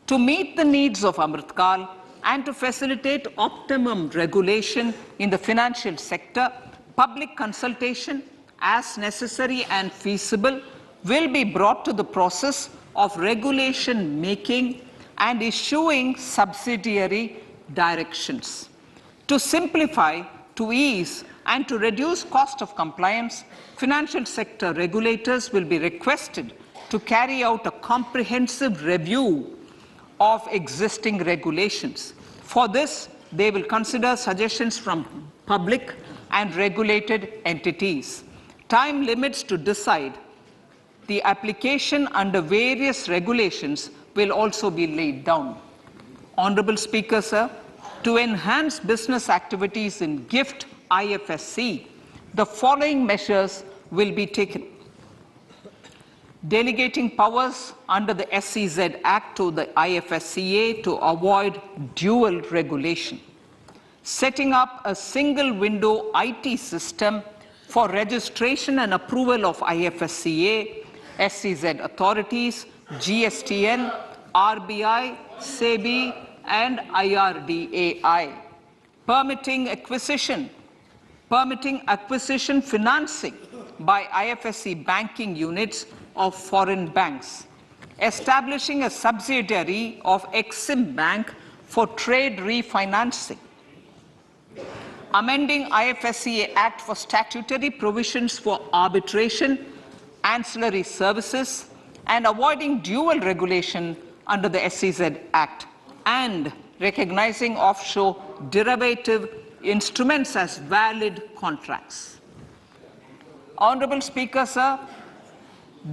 To meet the needs of Amritkal and to facilitate optimum regulation in the financial sector, public consultation, as necessary and feasible, will be brought to the process of regulation making and issuing subsidiary directions. To simplify, to ease, and to reduce cost of compliance, financial sector regulators will be requested to carry out a comprehensive review of existing regulations. For this, they will consider suggestions from public and regulated entities. Time limits to decide the application under various regulations will also be laid down. Honorable Speaker, sir, to enhance business activities in GIFT IFSC, the following measures will be taken. Delegating powers under the SEZ Act to the IFSCA to avoid dual regulation. Setting up a single window IT system for registration and approval of IFSCA, SEZ authorities, GSTN, RBI, SEBI, and IRDAI. Permitting acquisition financing by IFSC banking units of foreign banks. Establishing a subsidiary of Exim Bank for trade refinancing. Amending IFSCA Act for statutory provisions for arbitration, ancillary services, and avoiding dual regulation under the SEZ Act, and recognizing offshore derivative instruments as valid contracts. Honorable Speaker, sir,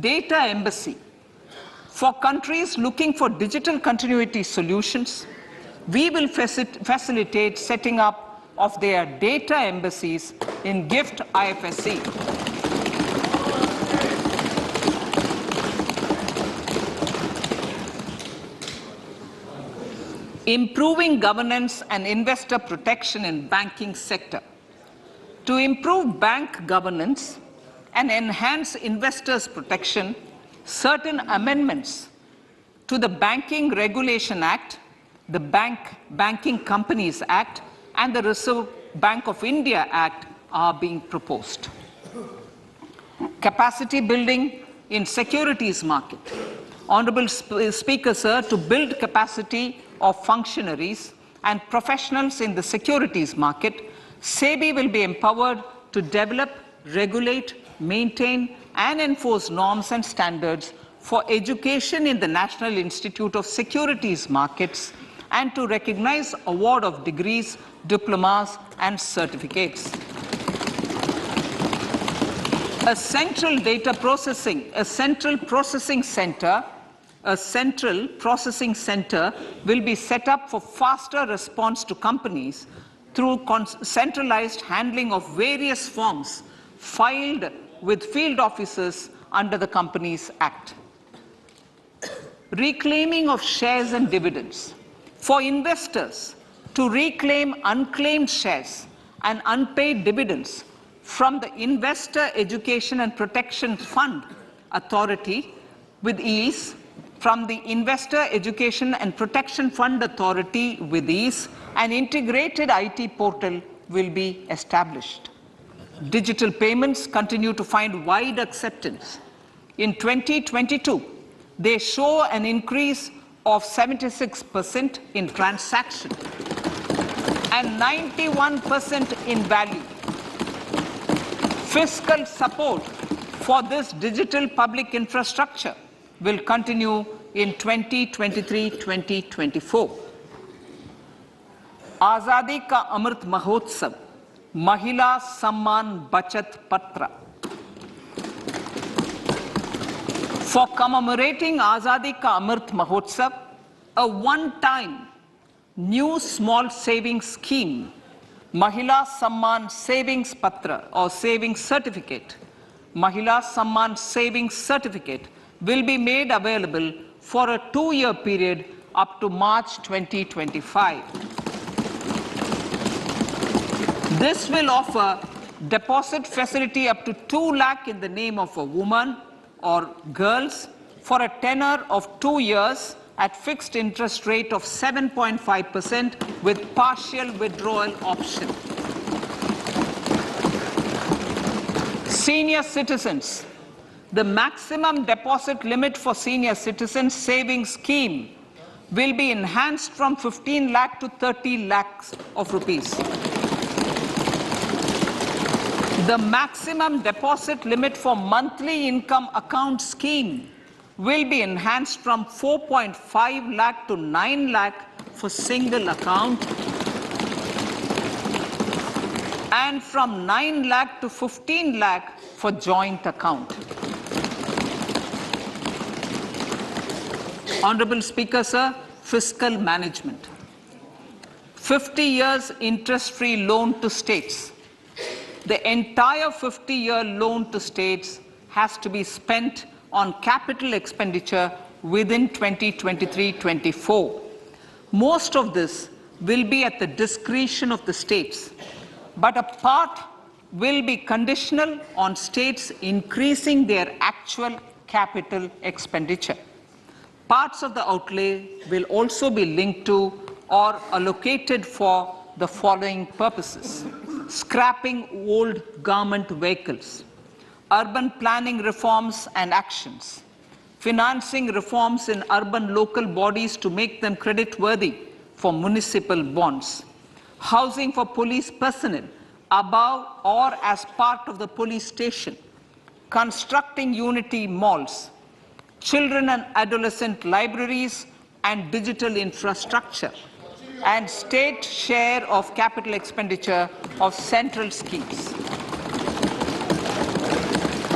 data embassy. For countries looking for digital continuity solutions, we will facilitate setting up of their data embassies in GIFT IFSC. Improving governance and investor protection in banking sector. To improve bank governance and enhance investors' protection, certain amendments to the Banking Regulation Act, the Banking Companies Act, and the Reserve Bank of India Act are being proposed. Capacity building in securities market. Honorable Speaker, sir, to build capacity of functionaries and professionals in the securities market, SEBI will be empowered to develop, regulate, maintain, and enforce norms and standards for education in the National Institute of Securities Markets and to recognize award of degrees, diplomas, and certificates. A central processing center will be set up for faster response to companies through centralized handling of various forms filed with field officers under the Companies Act. Reclaiming of shares and dividends. For investors to reclaim unclaimed shares and unpaid dividends from the Investor Education and Protection Fund Authority with ease, from the Investor Education and Protection Fund Authority with ease, an integrated IT portal will be established. Digital payments continue to find wide acceptance. In 2022, they show an increase of 76% in transaction and 91% in value. Fiscal support for this digital public infrastructure will continue in 2023-2024. Azadi ka Amrit Mahotsav, Mahila Samman Bachat Patra. For commemorating Azadi ka Amrit Mahotsav, a one-time new small savings scheme, Mahila Samman Savings Patra or Savings Certificate, Mahila Samman Savings Certificate will be made available for a 2-year period up to March 2025. This will offer deposit facility up to 2 lakh in the name of a woman or girls for a tenure of 2 years at fixed interest rate of 7.5% with partial withdrawal option. Senior citizens. The maximum deposit limit for senior citizens savings scheme will be enhanced from 15 lakh to 30 lakhs of rupees. The maximum deposit limit for monthly income account scheme will be enhanced from 4.5 lakh to 9 lakh for single account and from 9 lakh to 15 lakh for joint account. Honorable Speaker, sir, fiscal management. 50 years interest-free loan to states. The entire 50-year loan to states has to be spent on capital expenditure within 2023-24. Most of this will be at the discretion of the states, but a part will be conditional on states increasing their actual capital expenditure. Parts of the outlay will also be linked to or allocated for the following purposes: scrapping old government vehicles, urban planning reforms and actions, financing reforms in urban local bodies to make them credit-worthy for municipal bonds, housing for police personnel above or as part of the police station, constructing unity malls, children and adolescent libraries and digital infrastructure, and state share of capital expenditure of central schemes.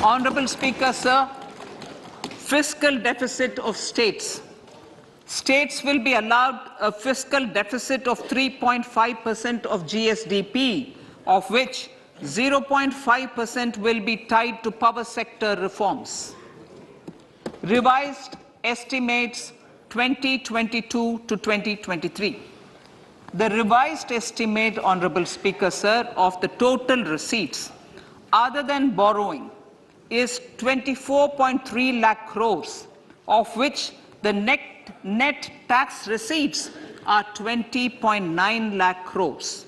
Honorable Speaker, sir, fiscal deficit of states. States will be allowed a fiscal deficit of 3.5% of GSDP, of which 0.5% will be tied to power sector reforms. Revised estimates 2022 to 2023. The revised estimate, Honorable Speaker, sir, of the total receipts other than borrowing is 24.3 lakh crores, of which the net tax receipts are 20.9 lakh crores.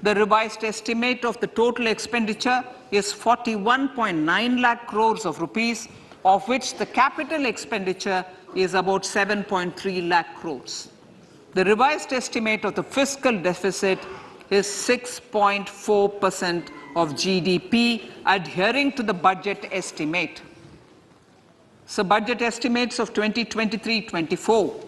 The revised estimate of the total expenditure is 41.9 lakh crores of rupees, of which the capital expenditure is about 7.3 lakh crores. The revised estimate of the fiscal deficit is 6.4% of GDP, adhering to the budget estimate. So budget estimates of 2023-24.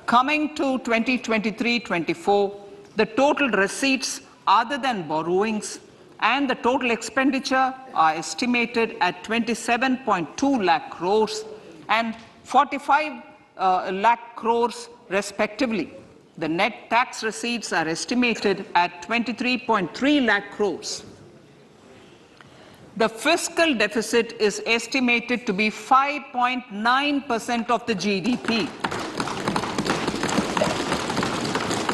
Coming to 2023-24, the total receipts other than borrowings and the total expenditure are estimated at 27.2 lakh crores and 45 lakh crores respectively. The net tax receipts are estimated at 23.3 lakh crores. The fiscal deficit is estimated to be 5.9% of the GDP.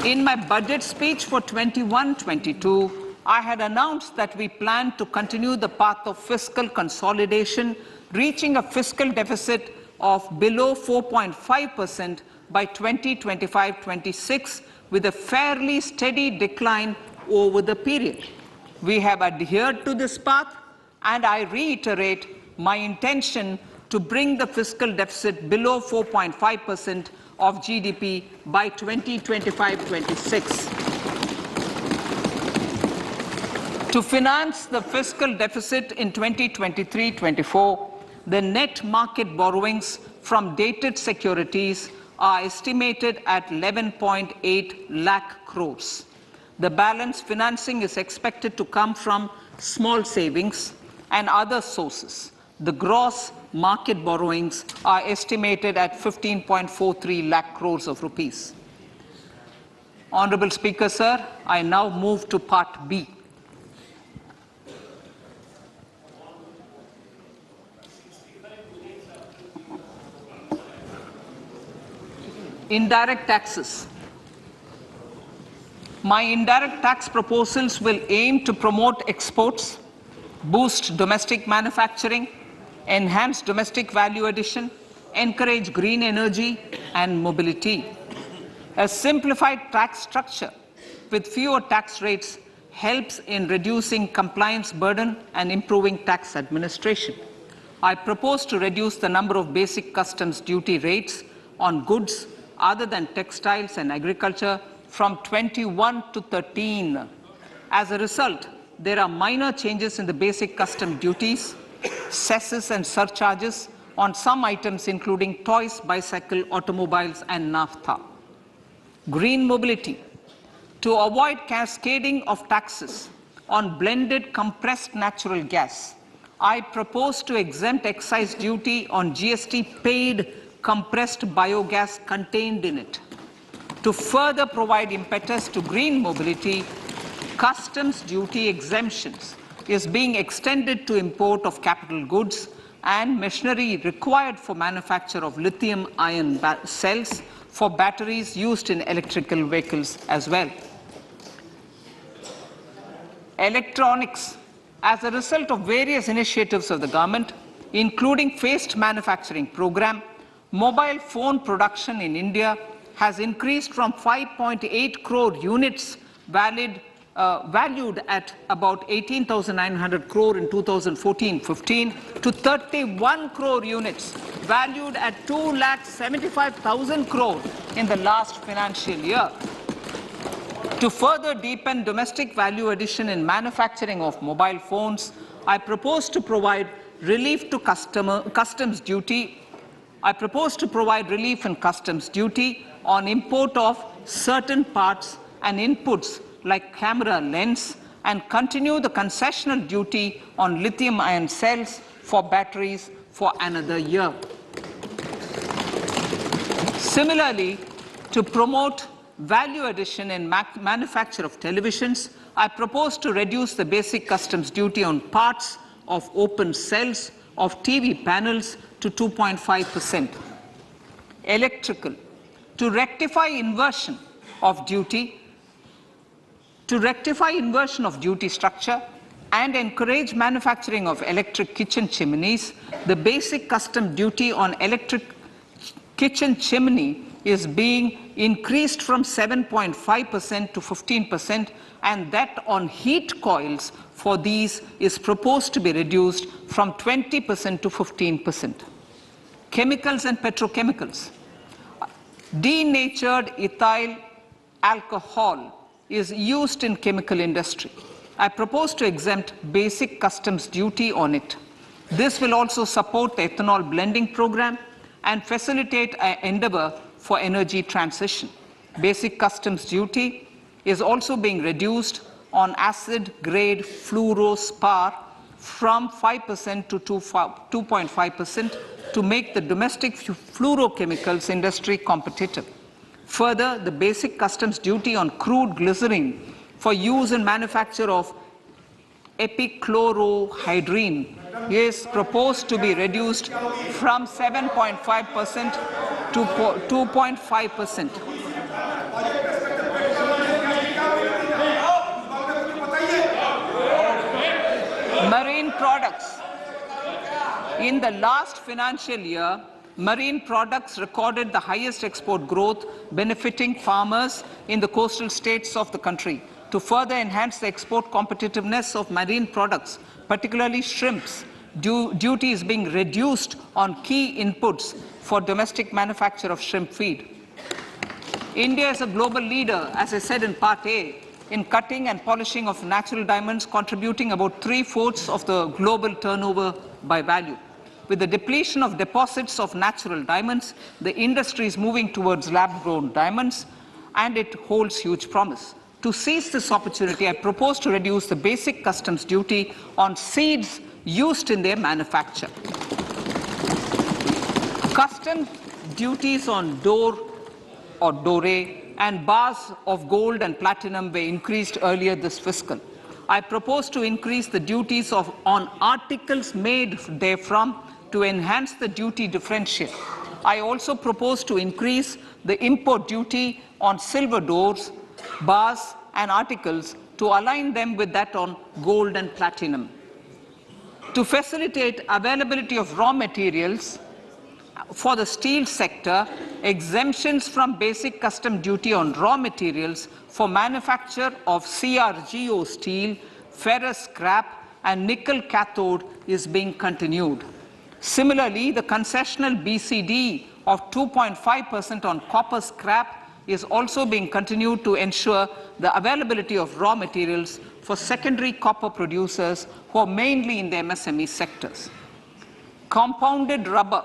In my budget speech for 21-22, I had announced that we plan to continue the path of fiscal consolidation, reaching a fiscal deficit of below 4.5% by 2025-26, with a fairly steady decline over the period. We have adhered to this path, and I reiterate my intention to bring the fiscal deficit below 4.5% of GDP by 2025-26. To finance the fiscal deficit in 2023-24, the net market borrowings from dated securities are estimated at 11.8 lakh crores. The balance financing is expected to come from small savings and other sources. The gross market borrowings are estimated at 15.43 lakh crores of rupees. Honorable Speaker, sir, I now move to Part B. Indirect taxes. My indirect tax proposals will aim to promote exports, boost domestic manufacturing, enhance domestic value addition, encourage green energy and mobility. A simplified tax structure with fewer tax rates helps in reducing compliance burden and improving tax administration. I propose to reduce the number of basic customs duty rates on goods other than textiles and agriculture from 21 to 13. As a result, there are minor changes in the basic custom duties, cesses and surcharges on some items including toys, bicycle, automobiles and naphtha. Green mobility. To avoid cascading of taxes on blended compressed natural gas, I propose to exempt excise duty on GST paid compressed biogas contained in it. To further provide impetus to green mobility, customs duty exemptions is being extended to import of capital goods and machinery required for manufacture of lithium-ion cells for batteries used in electrical vehicles as well. Electronics. As a result of various initiatives of the government, including phased manufacturing program, mobile phone production in India has increased from 5.8 crore units valued at about 18,900 crore in 2014-15 to 31 crore units valued at 2,75,000 crore in the last financial year. To further deepen domestic value addition in manufacturing of mobile phones, I propose to provide relief to customs duty. I propose to provide relief in customs duty on import of certain parts and inputs like camera lens and continue the concessional duty on lithium-ion cells for batteries for another year. Similarly, to promote value addition in manufacture of televisions, I propose to reduce the basic customs duty on parts of open cells of TV panels to 2.5%. Electrical. To rectify inversion of duty structure and encourage manufacturing of electric kitchen chimneys, the basic custom duty on electric kitchen chimney is being increased from 7.5% to 15%, and that on heat coils for these is proposed to be reduced from 20% to 15%. Chemicals and petrochemicals. Denatured ethyl alcohol is used in chemical industry. I propose to exempt basic customs duty on it. This will also support the ethanol blending program and facilitate an endeavor for energy transition. Basic customs duty is also being reduced on acid-grade fluorospar from 5% to 2.5% to make the domestic fluorochemicals industry competitive. Further, the basic customs duty on crude glycerin for use in manufacture of epichlorohydrin is proposed to be reduced from 7.5% to 2.5%. Marine products. In the last financial year, marine products recorded the highest export growth, benefiting farmers in the coastal states of the country. To further enhance the export competitiveness of marine products, particularly shrimps, duty is being reduced on key inputs for domestic manufacture of shrimp feed. India is a global leader, as I said in Part A, in cutting and polishing of natural diamonds, contributing about 3/4 of the global turnover by value. With the depletion of deposits of natural diamonds, the industry is moving towards lab-grown diamonds, and it holds huge promise. To seize this opportunity, I propose to reduce the basic customs duty on seeds used in their manufacture. Customs duties on dore or doré and bars of gold and platinum were increased earlier this fiscal. I propose to increase the duties on articles made therefrom to enhance the duty differential. I also propose to increase the import duty on silver doors, bars and articles to align them with that on gold and platinum. To facilitate availability of raw materials for the steel sector, exemptions from basic custom duty on raw materials for manufacture of CRGO steel, ferrous scrap and nickel cathode is being continued. Similarly, the concessional BCD of 2.5% on copper scrap is also being continued to ensure the availability of raw materials for secondary copper producers who are mainly in the MSME sectors. Compounded rubber.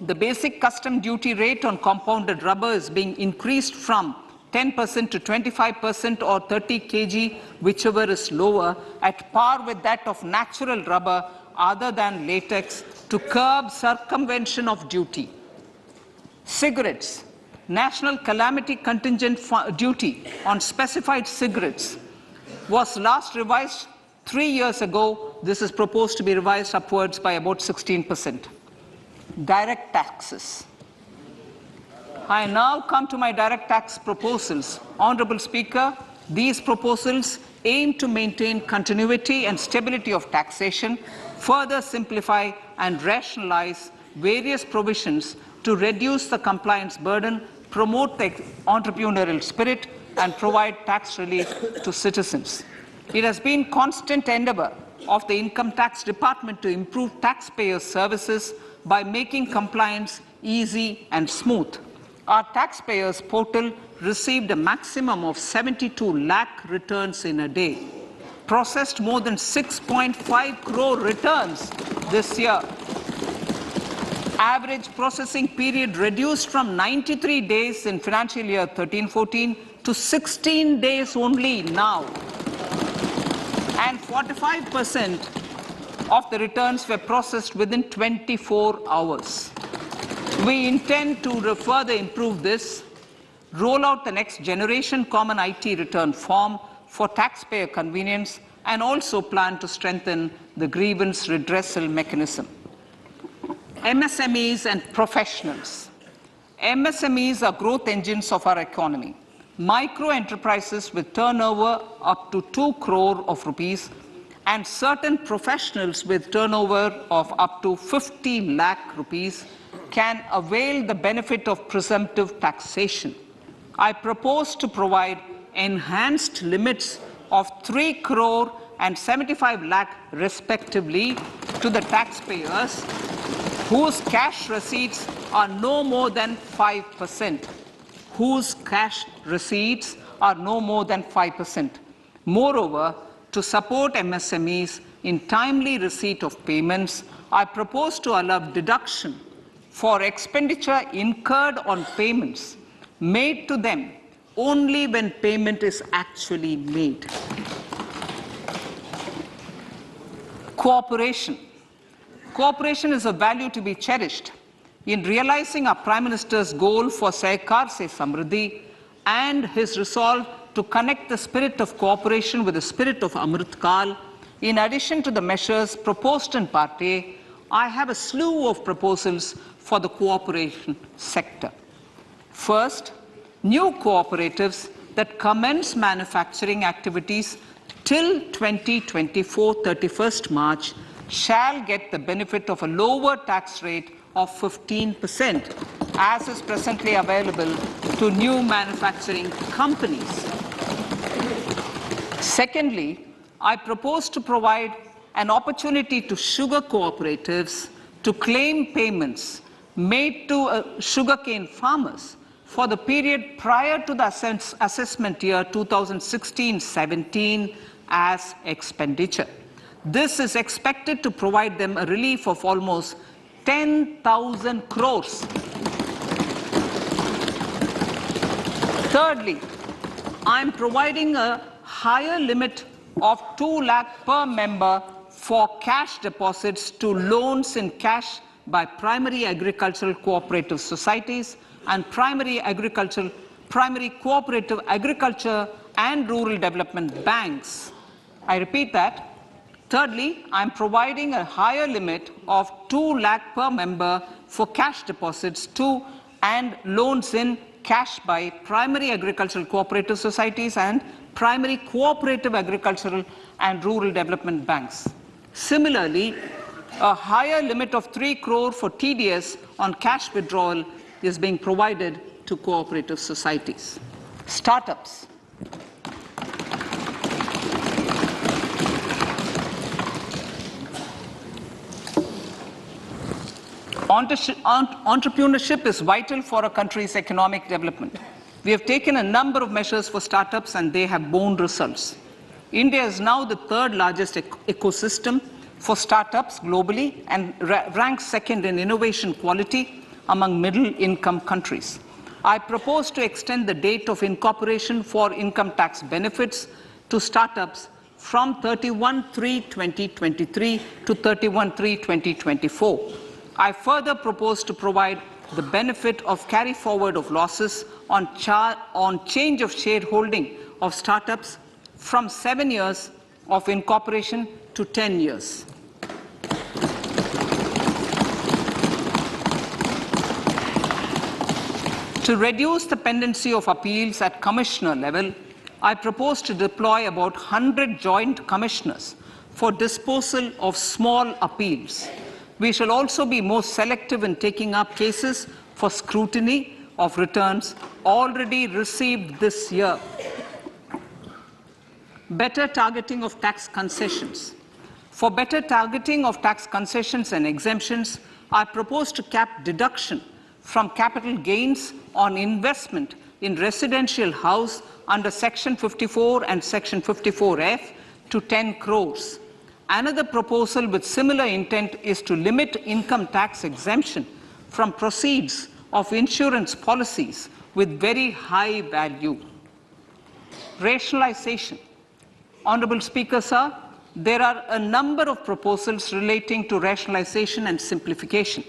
The basic custom duty rate on compounded rubber is being increased from 10% to 25% or 30 kg, whichever is lower, at par with that of natural rubber other than latex, to curb circumvention of duty. Cigarettes. National calamity contingent duty on specified cigarettes was last revised 3 years ago. This is proposed to be revised upwards by about 16%. Direct taxes. I now come to my direct tax proposals. Honourable Speaker, these proposals aim to maintain continuity and stability of taxation, further simplify and rationalize various provisions to reduce the compliance burden, promote the entrepreneurial spirit, and provide tax relief to citizens. It has been constant endeavour of the Income Tax Department to improve taxpayer services by making compliance easy and smooth. Our taxpayers portal received a maximum of 72 lakh returns in a day, processed more than 6.5 crore returns this year. Average processing period reduced from 93 days in financial year 13-14 to 16 days only now. And 45% of the returns were processed within 24 hours. We intend to further improve this, roll out the next generation common IT return form for taxpayer convenience, and also plan to strengthen the grievance redressal mechanism. MSMEs and professionals. MSMEs are growth engines of our economy. Micro enterprises with turnover up to 2 crore of rupees and certain professionals with turnover of up to 50 lakh rupees can avail the benefit of presumptive taxation. I propose to provide enhanced limits of 3 crore and 75 lakh respectively to the taxpayers whose cash receipts are no more than 5%, whose cash receipts are no more than 5%. Moreover, to support MSMEs in timely receipt of payments, I propose to allow deduction for expenditure incurred on payments made to them only when payment is actually made. Cooperation. Cooperation is a value to be cherished. In realizing our Prime Minister's goal for Sehkar Se Samriddhi and his resolve to connect the spirit of cooperation with the spirit of Amrit Kal, in addition to the measures proposed in Part A, I have a slew of proposals for the cooperation sector. First, new cooperatives that commence manufacturing activities till 2024, 31st March, shall get the benefit of a lower tax rate of 15%, as is presently available to new manufacturing companies. Secondly, I propose to provide an opportunity to sugar cooperatives to claim payments made to sugarcane farmers for the period prior to the assessment year 2016-17 as expenditure. This is expected to provide them a relief of almost 10,000 crores. Thirdly, I am providing a higher limit of 2 lakh per member for cash deposits to loans in cash by primary agricultural cooperative societies and primary cooperative agriculture and rural development banks. I repeat that. Thirdly, I am providing a higher limit of 2 lakh per member for cash deposits to and loans in cash by primary agricultural cooperative societies and primary cooperative agricultural and rural development banks. Similarly, a higher limit of 3 crore for TDS on cash withdrawal is being provided to cooperative societies. Startups. Entrepreneurship is vital for a country's economic development. We have taken a number of measures for startups and they have borne results. India is now the 3rd largest ecosystem for startups globally and ranks 2nd in innovation quality among middle-income countries. I propose to extend the date of incorporation for income tax benefits to startups from 31/3/2023 to 31/3/2024. I further propose to provide the benefit of carry forward of losses on change of shareholding of startups from 7 years of incorporation to 10 years. To reduce the pendency of appeals at commissioner level, I propose to deploy about 100 joint commissioners for disposal of small appeals. We shall also be more selective in taking up cases for scrutiny of returns already received this year. Better targeting of tax concessions. For better targeting of tax concessions and exemptions, I propose to cap deduction from capital gains on investment in residential house under Section 54 and Section 54F to 10 crores. Another proposal with similar intent is to limit income tax exemption from proceeds of insurance policies with very high value. Rationalization. Honourable Speaker, sir, there are a number of proposals relating to rationalization and simplification.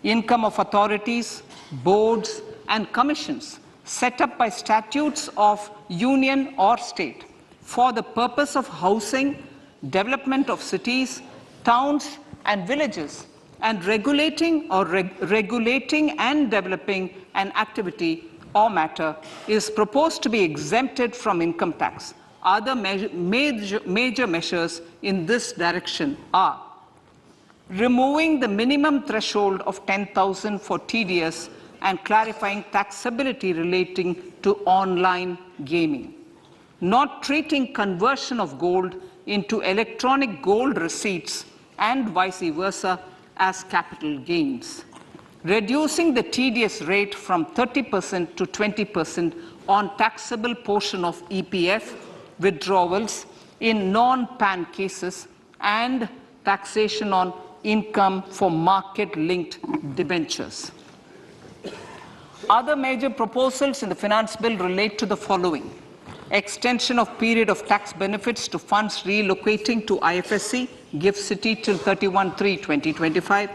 Income of authorities, boards, and commissions set up by statutes of union or state for the purpose of housing, development of cities, towns, and villages, and regulating and developing an activity or matter is proposed to be exempted from income tax. Other major measures in this direction are removing the minimum threshold of 10,000 for TDS and clarifying taxability relating to online gaming, not treating conversion of gold into electronic gold receipts and vice versa as capital gains, reducing the TDS rate from 30% to 20% on taxable portion of EPF withdrawals in non-PAN cases, and taxation on income for market-linked debentures. Other major proposals in the finance bill relate to the following: extension of period of tax benefits to funds relocating to IFSC, GIFT City till 31/3/2025,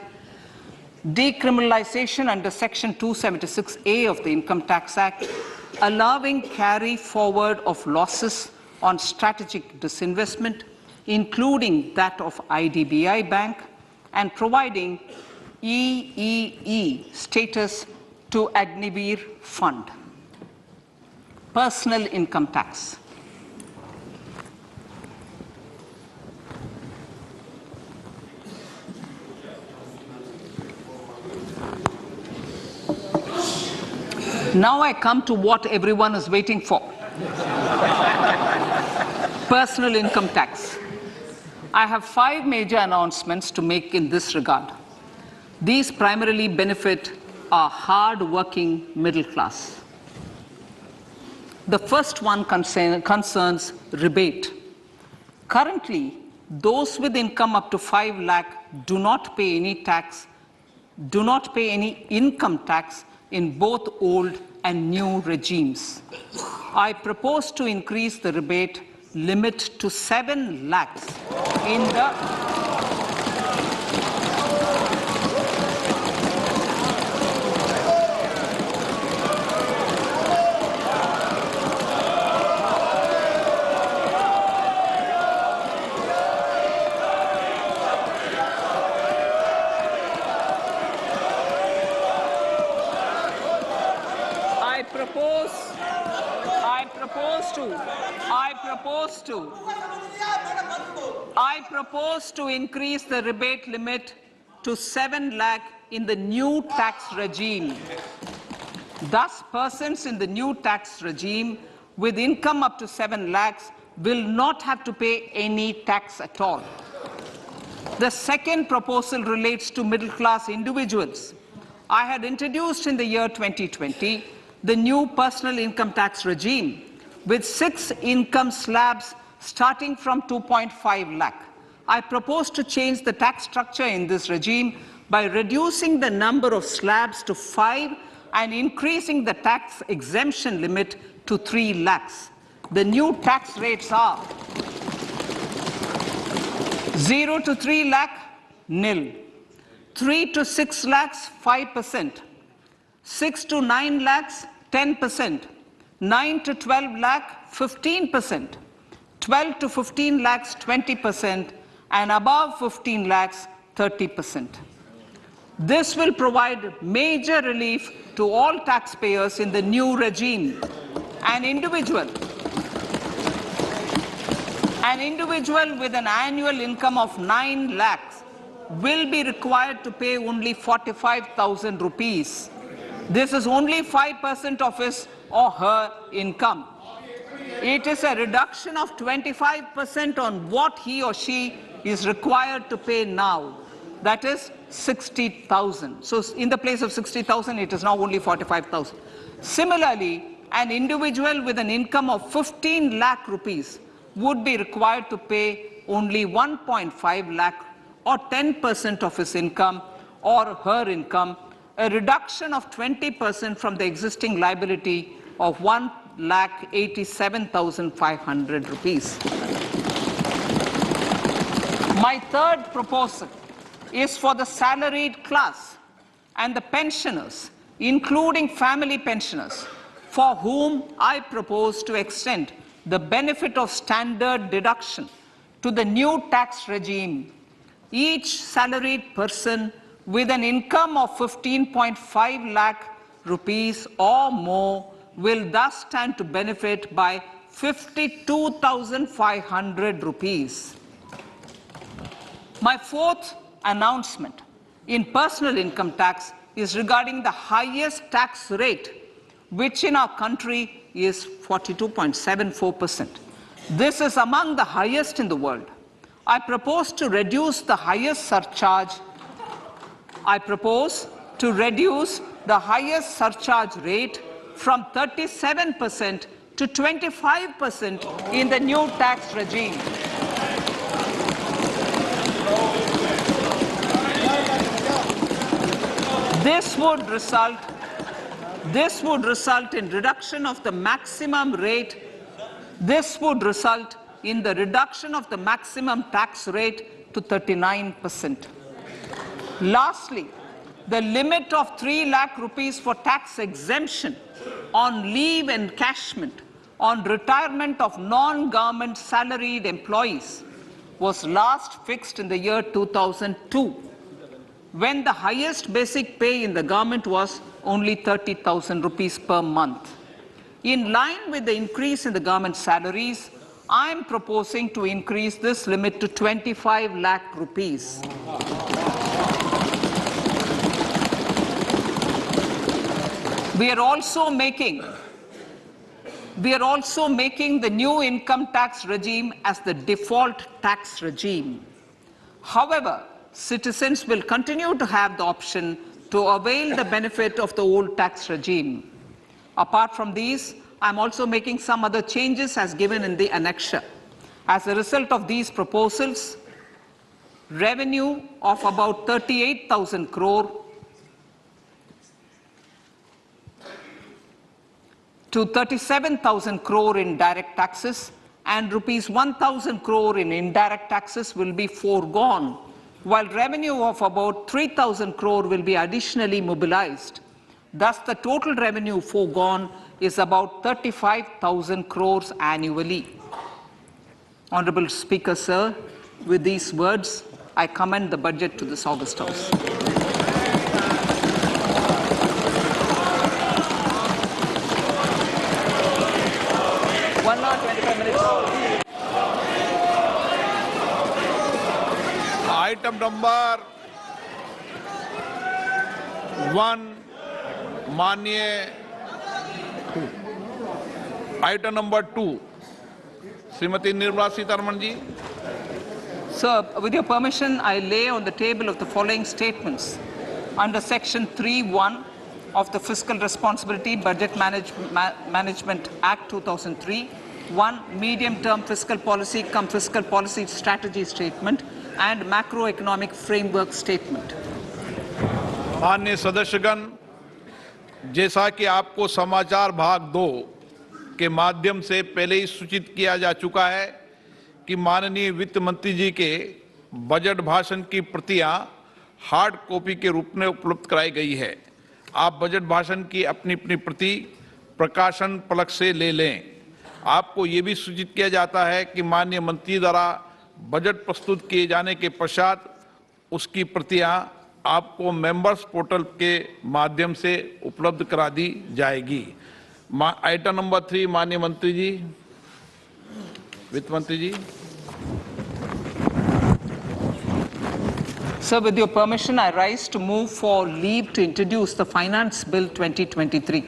decriminalization under Section 276A of the Income Tax Act, allowing carry forward of losses on strategic disinvestment, including that of IDBI Bank, and providing EEE status to Agniveer Fund. Personal income tax. Now I come to what everyone is waiting for. Personal income tax. I have 5 major announcements to make in this regard. These primarily benefit our hard-working middle class. The first one concerns rebate. Currently, those with income up to 5 lakh do not pay any income tax in both old and new regimes. I propose to increase the rebate limit to 7 lakhs in the I propose to increase the rebate limit to 7 lakh in the new tax regime. Thus, persons in the new tax regime with income up to 7 lakhs will not have to pay any tax at all. The second proposal relates to middle-class individuals. I had introduced in the year 2020 the new personal income tax regime with 6 income slabs starting from 2.5 lakh. I propose to change the tax structure in this regime by reducing the number of slabs to 5 and increasing the tax exemption limit to 3 lakhs. The new tax rates are 0 to 3 lakh, nil. 3 to 6 lakhs, 5%. 6 to 9 lakhs, 10%. 9 to 12 lakh, 15%. 12 to 15 lakhs, 20%. And above 15 lakhs, 30%. This will provide major relief to all taxpayers in the new regime. An individual with an annual income of 9 lakhs will be required to pay only 45,000 rupees. This is only 5% of his or her income. It is a reduction of 25% on what he or she is required to pay now. That is 60,000. So in the place of 60,000, it is now only 45,000. Similarly, an individual with an income of 15 lakh rupees would be required to pay only 1.5 lakh or 10% of his income or her income, a reduction of 20% from the existing liability of 1,87,500 rupees. My third proposal is for the salaried class and the pensioners, including family pensioners, for whom I propose to extend the benefit of standard deduction to the new tax regime. Each salaried person with an income of 15.5 lakh rupees or more will thus stand to benefit by 52,500 rupees. My fourth announcement in personal income tax is regarding the highest tax rate, which in our country is 42.74%. This is among the highest in the world. I propose to reduce the highest surcharge. I propose to reduce the highest surcharge rate from 37% to 25% in the new tax regime. This would result in reduction of the maximum rate. This would result in the reduction of the maximum tax rate to 39%. Lastly, the limit of 3 lakh rupees for tax exemption on leave encashment on retirement of non-government salaried employees was last fixed in the year 2002, when the highest basic pay in the government was only 30,000 rupees per month. In line with the increase in the government salaries, I am proposing to increase this limit to 25 lakh rupees. We are also making the new income tax regime as the default tax regime. However, citizens will continue to have the option to avail the benefit of the old tax regime. Apart from these, I am also making some other changes as given in the annexure. As a result of these proposals, revenue of about 38,000 crore to 37,000 crore in direct taxes and rupees 1,000 crore in indirect taxes will be foregone, while revenue of about 3,000 crore will be additionally mobilized. Thus, the total revenue foregone is about 35,000 crores annually. Honorable Speaker, sir, with these words, I commend the budget to this August House. Item number 1, माननीय Item number 2, Shrimati Nirmala Sitharaman ji. Sir, with your permission, I lay on the table of the following statements. Under Section 3(1) of the Fiscal Responsibility Budget Management Act 2003, 1. Medium-term fiscal policy cum fiscal policy strategy statement and macroeconomic framework statement. माननीय सदस्यगण, जैसा कि आपको समाचार भाग 2 के माध्यम से पहले ही सूचित किया जा चुका है कि माननीय वित्त मंत्री जी के बजट भाषण की प्रतियां हार्ड कॉपी के रूप में उपलब्ध कराई गई है. आप बजट भाषण की अपनी अपनी प्रति प्रकाशन फलक से ले लें. आपको ये भी सूचित किया जाता है कि माननीय मंत्री द्वारा बजट प्रस्तुत किए जाने के पश्चात उसकी प्रतियां आपको मेंबर्स पोर्टल के माध्यम से उपलब्ध करा दी जाएगी. आइटम नंबर 3, माननीय मंत्री जी, वित्त मंत्री जी. Sir, with your permission, I rise to move for leave to introduce the Finance Bill 2023.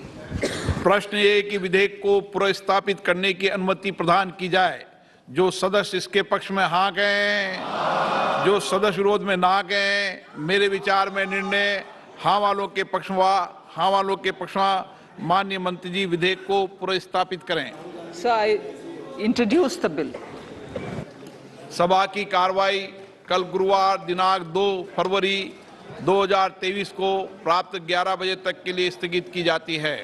प्रश्न ये कि विधेयक को पुनर्स्थापित करने की अनुमति प्रदान की जाए. जो सदस्य इसके पक्ष में हाँ कहें, जो सदस्य विरोध में ना कहें. मेरे विचार में निर्णय हाँ वालों के पक्ष में. माननीय मंत्री जी विधेयक को पुनर्स्थापित करें. Sir, I introduce the bill. सभा की कार्रवाई कल गुरुवार दिनांक 2 फरवरी 2023 को प्राप्त 11 बजे तक के लिए स्थगित की जाती है.